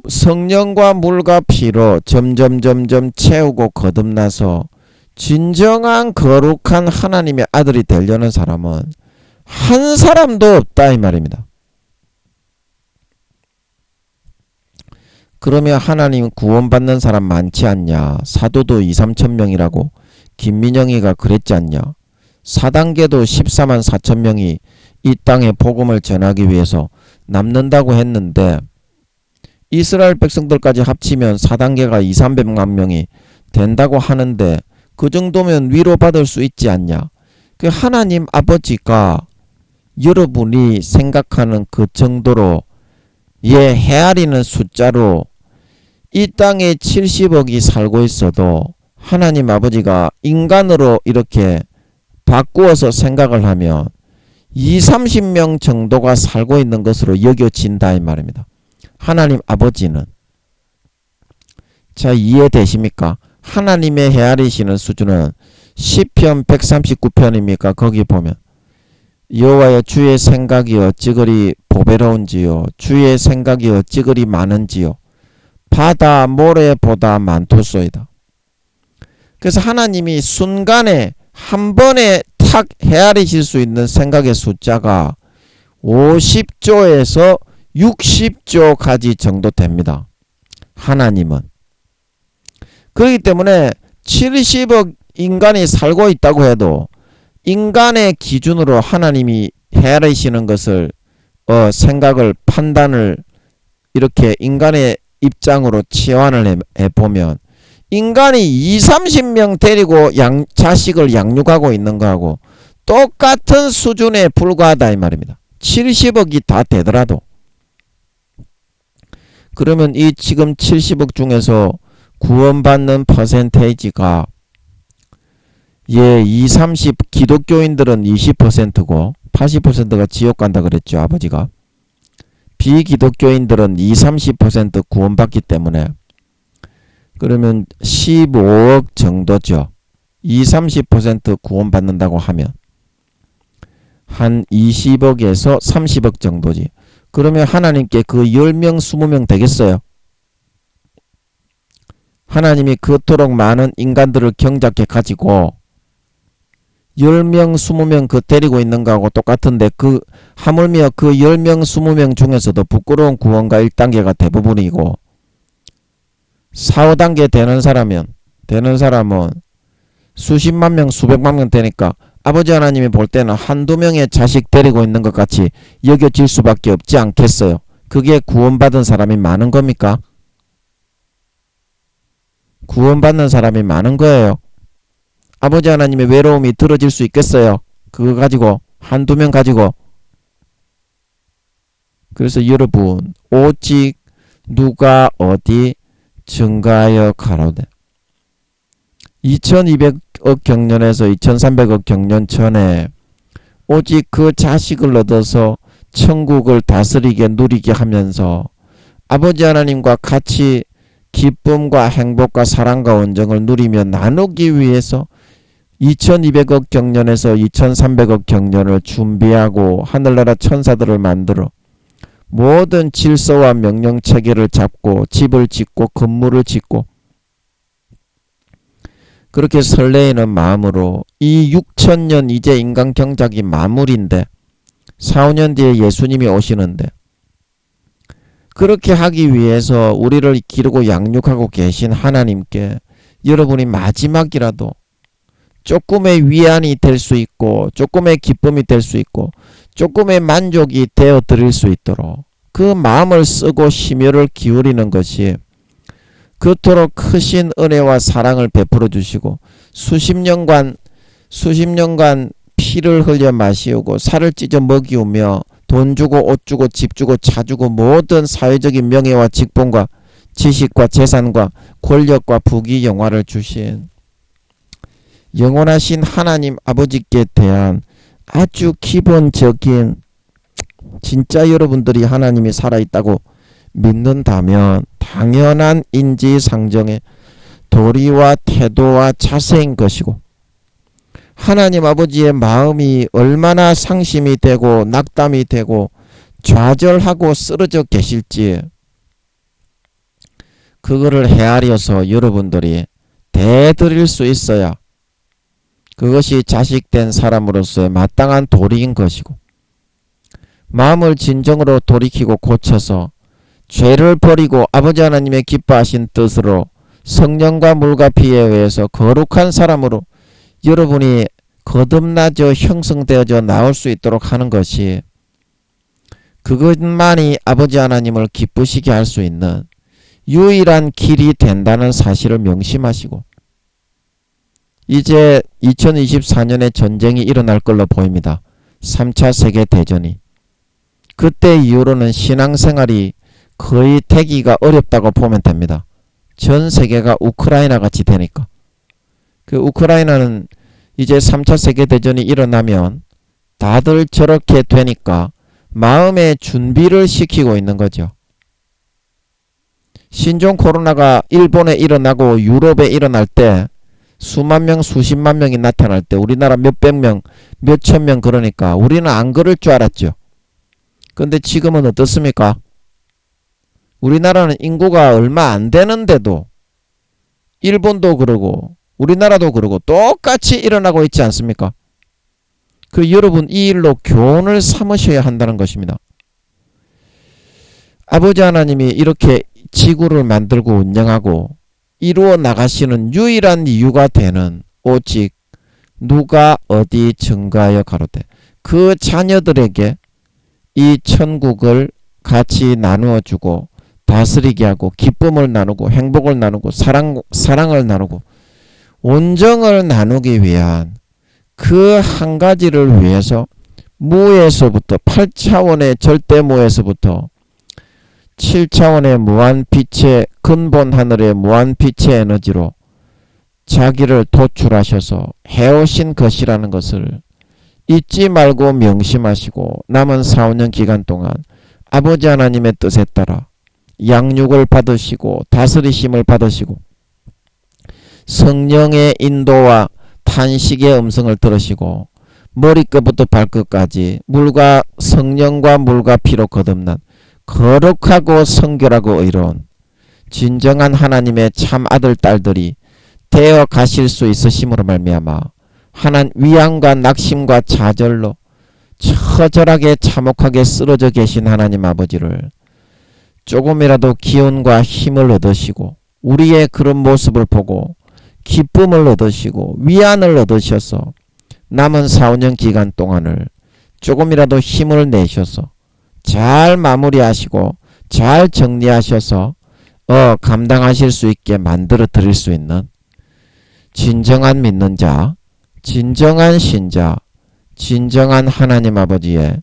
성령과 물과 피로 점점 채우고 거듭나서 진정한 거룩한 하나님의 아들이 되려는 사람은 한 사람도 없다 이 말입니다. 그러면 하나님 구원받는 사람 많지 않냐? 사도도 2-3천 명이라고 김민영이가 그랬지 않냐? 4단계도 14만 4천 명이 이 땅에 복음을 전하기 위해서 남는다고 했는데 이스라엘 백성들까지 합치면 4단계가 2-300만 명이 된다고 하는데 그 정도면 위로받을 수 있지 않냐? 그 하나님 아버지가 여러분이 생각하는 그 정도로 헤아리는 숫자로 이 땅에 70억이 살고 있어도 하나님 아버지가 인간으로 이렇게 바꾸어서 생각을 하면 20-30명 정도가 살고 있는 것으로 여겨진다 이 말입니다. 하나님 아버지는. 자, 이해되십니까? 하나님의 헤아리시는 수준은 시편 139편입니까? 거기 보면 여호와여 주의 생각이 어찌 그리 보배로운지요 주의 생각이 어찌 그리 많은지요 바다 모래보다 많도소이다. 그래서 하나님이 순간에 한 번에 탁 헤아리실 수 있는 생각의 숫자가 50조에서 60조까지 정도 됩니다. 하나님은. 그렇기 때문에 70억 인간이 살고 있다고 해도 인간의 기준으로 하나님이 헤아리시는 것을 생각을 판단을 이렇게 인간의 입장으로 치환을 해보면 인간이 20-30명 데리고 자식을 양육하고 있는 거하고 똑같은 수준에 불과하다 이 말입니다. 70억이 다 되더라도. 그러면 이 지금 70억 중에서 구원받는 퍼센테이지가 20-30 기독교인들은 20%고 80%가 지옥 간다 그랬죠 아버지가. 비기독교인들은 20-30% 구원받기 때문에 그러면 15억 정도죠. 20-30% 구원받는다고 하면 한 20억에서 30억 정도지. 그러면 하나님께 그 10명 20명 되겠어요? 하나님이 그토록 많은 인간들을 경작해 가지고 10명 20명 그 데리고 있는 거하고 똑같은데 그 하물며 그 10명 20명 중에서도 부끄러운 구원가 1단계가 대부분이고 4, 5단계 되는 사람은 수십만 명, 수백만 명 되니까 아버지 하나님이 볼 때는 한두 명의 자식 데리고 있는 것 같이 여겨질 수밖에 없지 않겠어요? 그게 구원받은 사람이 많은 겁니까? 구원받는 사람이 많은 거예요. 아버지 하나님의 외로움이 들어질 수 있겠어요? 그거 가지고, 한두 명 가지고. 그래서 여러분, 오직 누가 어디 증가하여 가로되. 2200억 경년에서 2300억 경년 전에 오직 그 자식을 얻어서 천국을 다스리게 누리게 하면서 아버지 하나님과 같이 기쁨과 행복과 사랑과 온정을 누리며 나누기 위해서 2200억 경년에서 2300억 경년을 준비하고 하늘나라 천사들을 만들어 모든 질서와 명령체계를 잡고 집을 짓고 건물을 짓고 그렇게 설레이는 마음으로 이 6000년 이제 인간 경작이 마무리인데 4, 5년 뒤에 예수님이 오시는데 그렇게 하기 위해서 우리를 기르고 양육하고 계신 하나님께 여러분이 마지막이라도 조금의 위안이 될 수 있고 조금의 기쁨이 될 수 있고 조금의 만족이 되어 드릴 수 있도록 그 마음을 쓰고 심혈을 기울이는 것이 그토록 크신 은혜와 사랑을 베풀어 주시고 수십 년간 피를 흘려 마시우고 살을 찢어 먹이우며 돈 주고 옷 주고 집 주고 차 주고 모든 사회적인 명예와 직분과 지식과 재산과 권력과 부귀 영화를 주신 영원하신 하나님 아버지께 대한 아주 기본적인 진짜 여러분들이 하나님이 살아있다고 믿는다면 당연한 인지상정의 도리와 태도와 자세인 것이고 하나님 아버지의 마음이 얼마나 상심이 되고 낙담이 되고 좌절하고 쓰러져 계실지 그거를 헤아려서 여러분들이 대드릴 수 있어야 그것이 자식된 사람으로서의 마땅한 도리인 것이고 마음을 진정으로 돌이키고 고쳐서 죄를 버리고 아버지 하나님의 기뻐하신 뜻으로 성령과 물과 피에 의해서 거룩한 사람으로 여러분이 거듭나져 형성되어져 나올 수 있도록 하는 것이 그것만이 아버지 하나님을 기쁘시게 할 수 있는 유일한 길이 된다는 사실을 명심하시고 이제 2024년에 전쟁이 일어날 걸로 보입니다. 3차 세계대전이. 그때 이후로는 신앙생활이 거의 되기가 어렵다고 보면 됩니다. 전 세계가 우크라이나 같이 되니까. 그 우크라이나는 이제 3차 세계대전이 일어나면 다들 저렇게 되니까 마음의 준비를 시키고 있는 거죠. 신종 코로나가 일본에 일어나고 유럽에 일어날 때 수만 명, 수십만 명이 나타날 때 우리나라 몇백 명, 몇천 명 그러니까 우리는 안 그럴 줄 알았죠. 근데 지금은 어떻습니까? 우리나라는 인구가 얼마 안 되는데도 일본도 그러고 우리나라도 그러고 똑같이 일어나고 있지 않습니까? 그 여러분 이 일로 교훈을 삼으셔야 한다는 것입니다. 아버지 하나님이 이렇게 지구를 만들고 운영하고 이루어 나가시는 유일한 이유가 되는 오직 누가 어디 증가하여 가로되 그 자녀들에게 이 천국을 같이 나누어 주고 다스리게 하고 기쁨을 나누고 행복을 나누고 사랑을 나누고 온정을 나누기 위한 그 한 가지를 위해서 무에서부터 8차원의 절대무에서부터 7차원의 무한빛의 근본 하늘의 무한빛의 에너지로 자기를 도출하셔서 해오신 것이라는 것을 잊지 말고 명심하시고 남은 4, 5년 기간 동안 아버지 하나님의 뜻에 따라 양육을 받으시고 다스리심을 받으시고 성령의 인도와 탄식의 음성을 들으시고 머리끝부터 발끝까지 성령과 물과 피로 거듭난 거룩하고 성결하고 의로운 진정한 하나님의 참 아들 딸들이 되어 가실 수 있으심으로 말미암아 위안과 낙심과 좌절로 처절하게 참혹하게 쓰러져 계신 하나님 아버지를 조금이라도 기운과 힘을 얻으시고 우리의 그런 모습을 보고 기쁨을 얻으시고 위안을 얻으셔서 남은 4, 5년 기간 동안을 조금이라도 힘을 내셔서 잘 마무리하시고 잘 정리하셔서 감당하실 수 있게 만들어 드릴 수 있는 진정한 믿는 자, 진정한 신자, 진정한 하나님 아버지의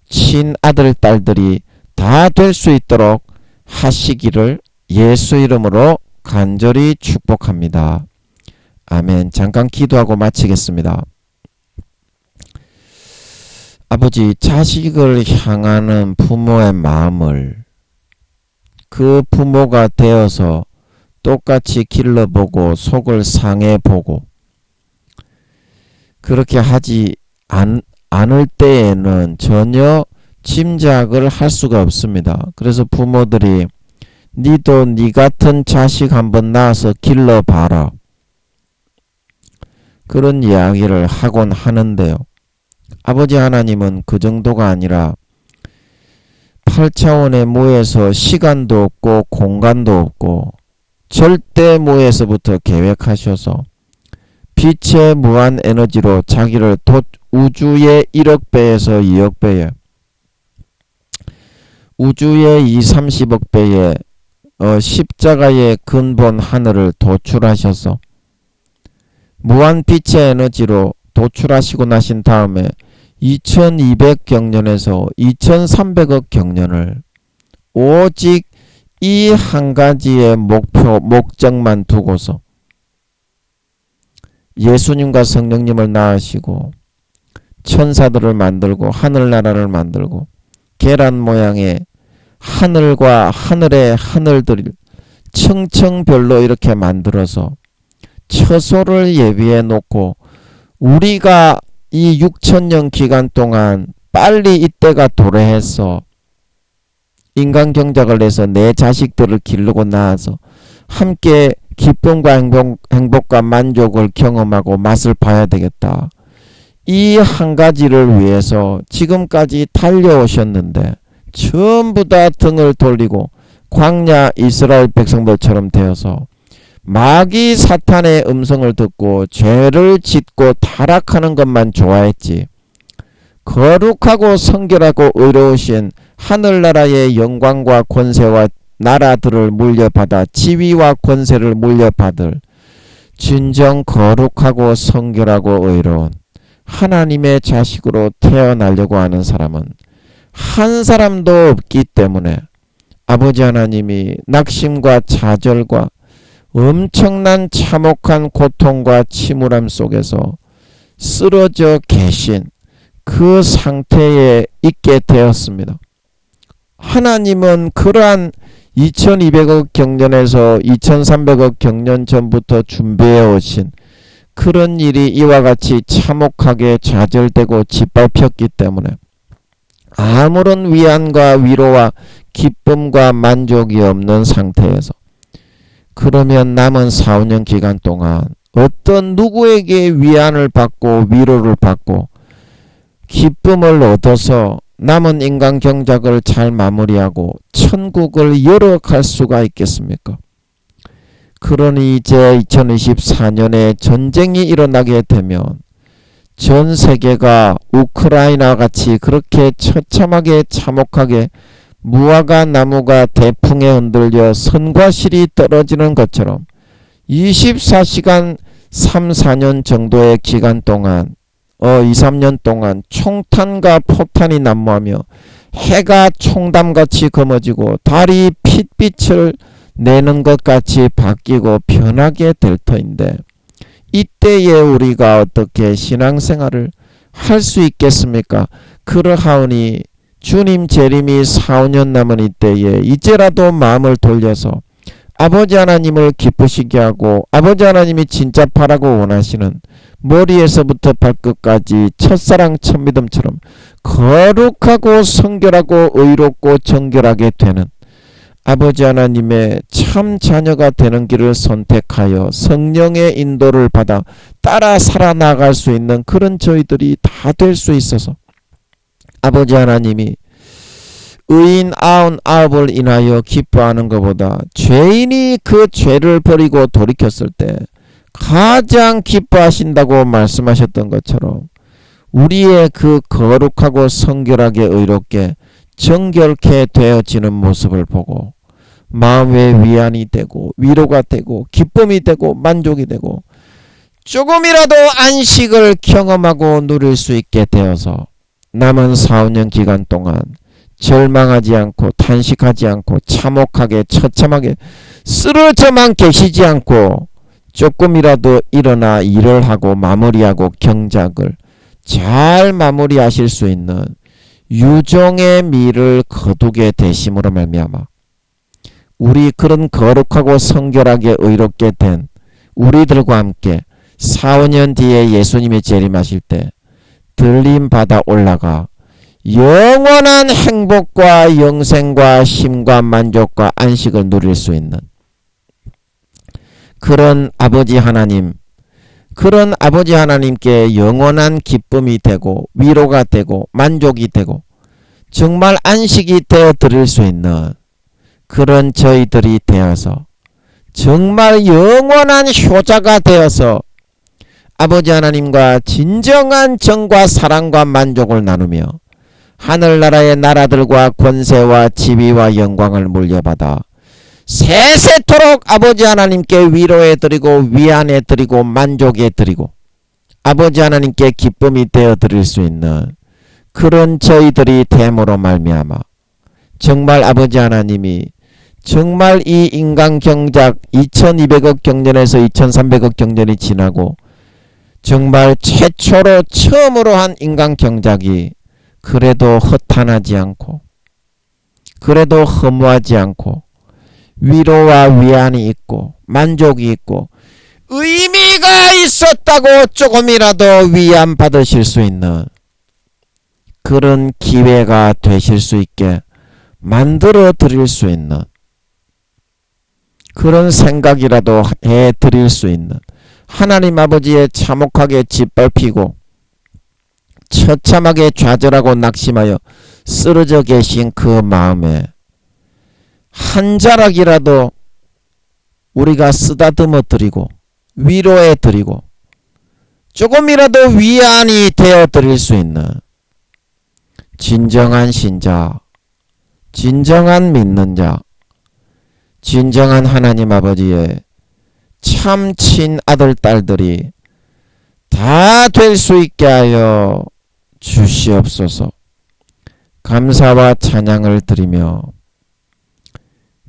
친아들 딸들이 다 될 수 있도록 하시기를 예수 이름으로 간절히 축복합니다. 아멘. 잠깐 기도하고 마치겠습니다. 아버지, 자식을 향하는 부모의 마음을 그 부모가 되어서 똑같이 길러보고 속을 상해보고 그렇게 하지 않을 때에는 전혀 짐작을 할 수가 없습니다. 그래서 부모들이 니도 니 같은 자식 한번 낳아서 길러봐라, 그런 이야기를 하곤 하는데요. 아버지 하나님은 그 정도가 아니라 8차원의 무에서 시간도 없고 공간도 없고 절대 무에서부터 계획하셔서 빛의 무한 에너지로 자기를 우주의 1억 배에서 2억 배에 우주의 30억 배에 십자가의 근본 하늘을 도출하셔서 무한 빛의 에너지로 도출하시고 나신 다음에 2200경년에서 2300억 경년을 오직 이 한 가지의 목적만 두고서 예수님과 성령님을 낳으시고 천사들을 만들고 하늘나라를 만들고 계란 모양의 하늘과 하늘의 하늘들을 청청별로 이렇게 만들어서 처소를 예비해 놓고 우리가 이 6000년 기간 동안 빨리 이때가 도래해서 인간 경작을 해서 내 자식들을 기르고 낳아서 함께 기쁨과 행복과 만족을 경험하고 맛을 봐야 되겠다. 이 한 가지를 위해서 지금까지 달려오셨는데 전부 다 등을 돌리고 광야 이스라엘 백성들처럼 되어서 마귀 사탄의 음성을 듣고 죄를 짓고 타락하는 것만 좋아했지, 거룩하고 성결하고 의로우신 하늘나라의 영광과 권세와 나라들을 물려받아 지위와 권세를 물려받을 진정 거룩하고 성결하고 의로운 하나님의 자식으로 태어나려고 하는 사람은 한 사람도 없기 때문에 아버지 하나님이 낙심과 좌절과 엄청난 참혹한 고통과 침울함 속에서 쓰러져 계신 그 상태에 있게 되었습니다. 하나님은 그러한 2200억 경년에서 2300억 경년 전부터 준비해 오신 그런 일이 이와 같이 참혹하게 좌절되고 짓밟혔기 때문에 아무런 위안과 위로와 기쁨과 만족이 없는 상태에서 그러면 남은 4, 5년 기간 동안 어떤 누구에게 위안을 받고 위로를 받고 기쁨을 얻어서 남은 인간 경작을 잘 마무리하고 천국을 열어갈 수가 있겠습니까? 그러니 이제 2024년에 전쟁이 일어나게 되면 전 세계가 우크라이나 같이 그렇게 처참하게 참혹하게 무화과 나무가 대풍에 흔들려 선과 실이 떨어지는 것처럼 24시간 3, 4년 정도의 기간 동안 2, 3년 동안 총탄과 포탄이 난무하며 해가 총담같이 검어지고 달이 핏빛을 내는 것 같이 바뀌고 변하게 될 터인데 이때에 우리가 어떻게 신앙생활을 할 수 있겠습니까? 그러하오니 주님 재림이 4, 5년 남은 이때에 이제라도 마음을 돌려서 아버지 하나님을 기쁘시게 하고 아버지 하나님이 진짜 바라고 원하시는 머리에서부터 발끝까지 첫사랑 첫믿음처럼 거룩하고 성결하고 의롭고 정결하게 되는 아버지 하나님의 참 자녀가 되는 길을 선택하여 성령의 인도를 받아 따라 살아나갈 수 있는 그런 저희들이 다 될 수 있어서 아버지 하나님이 의인 99을 인하여 기뻐하는 것보다 죄인이 그 죄를 버리고 돌이켰을 때 가장 기뻐하신다고 말씀하셨던 것처럼 우리의 그 거룩하고 성결하게 의롭게 정결케 되어지는 모습을 보고 마음의 위안이 되고 위로가 되고 기쁨이 되고 만족이 되고 조금이라도 안식을 경험하고 누릴 수 있게 되어서 남은 4-5년 기간 동안 절망하지 않고 탄식하지 않고 참혹하게 처참하게 쓰러져만 계시지 않고 조금이라도 일어나 일을 하고 마무리하고 경작을 잘 마무리하실 수 있는 유종의 미를 거두게 되심으로 말미암아 우리 그런 거룩하고 성결하게 의롭게 된 우리들과 함께 4-5년 뒤에 예수님이 재림하실 때 들림 받아 올라가 영원한 행복과 영생과 쉼과 만족과 안식을 누릴 수 있는 그런 아버지 하나님, 그런 아버지 하나님께 영원한 기쁨이 되고 위로가 되고 만족이 되고 정말 안식이 되어 드릴 수 있는 그런 저희들이 되어서 정말 영원한 효자가 되어서 아버지 하나님과 진정한 정과 사랑과 만족을 나누며 하늘나라의 나라들과 권세와 지위와 영광을 물려받아 세세토록 아버지 하나님께 위로해드리고 위안해드리고 만족해드리고 아버지 하나님께 기쁨이 되어드릴 수 있는 그런 저희들이 됨으로 말미암아 정말 아버지 하나님이 정말 이 인간 경작 2200억 경전에서 2300억 경전이 지나고 정말 최초로 처음으로 한 인간 경작이 그래도 허탄하지 않고 그래도 허무하지 않고 위로와 위안이 있고 만족이 있고 의미가 있었다고 조금이라도 위안 받으실 수 있는 그런 기회가 되실 수 있게 만들어 드릴 수 있는 그런 생각이라도 해 드릴 수 있는 하나님 아버지의 참혹하게 짓밟히고 처참하게 좌절하고 낙심하여 쓰러져 계신 그 마음에 한 자락이라도 우리가 쓰다듬어 드리고 위로해 드리고 조금이라도 위안이 되어 드릴 수 있는 진정한 신자, 진정한 믿는 자, 진정한 하나님 아버지의 참 친아들 딸들이 다 될 수 있게 하여 주시옵소서. 감사와 찬양을 드리며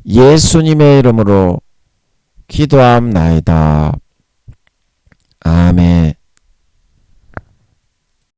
예수님의 이름으로 기도함나이다.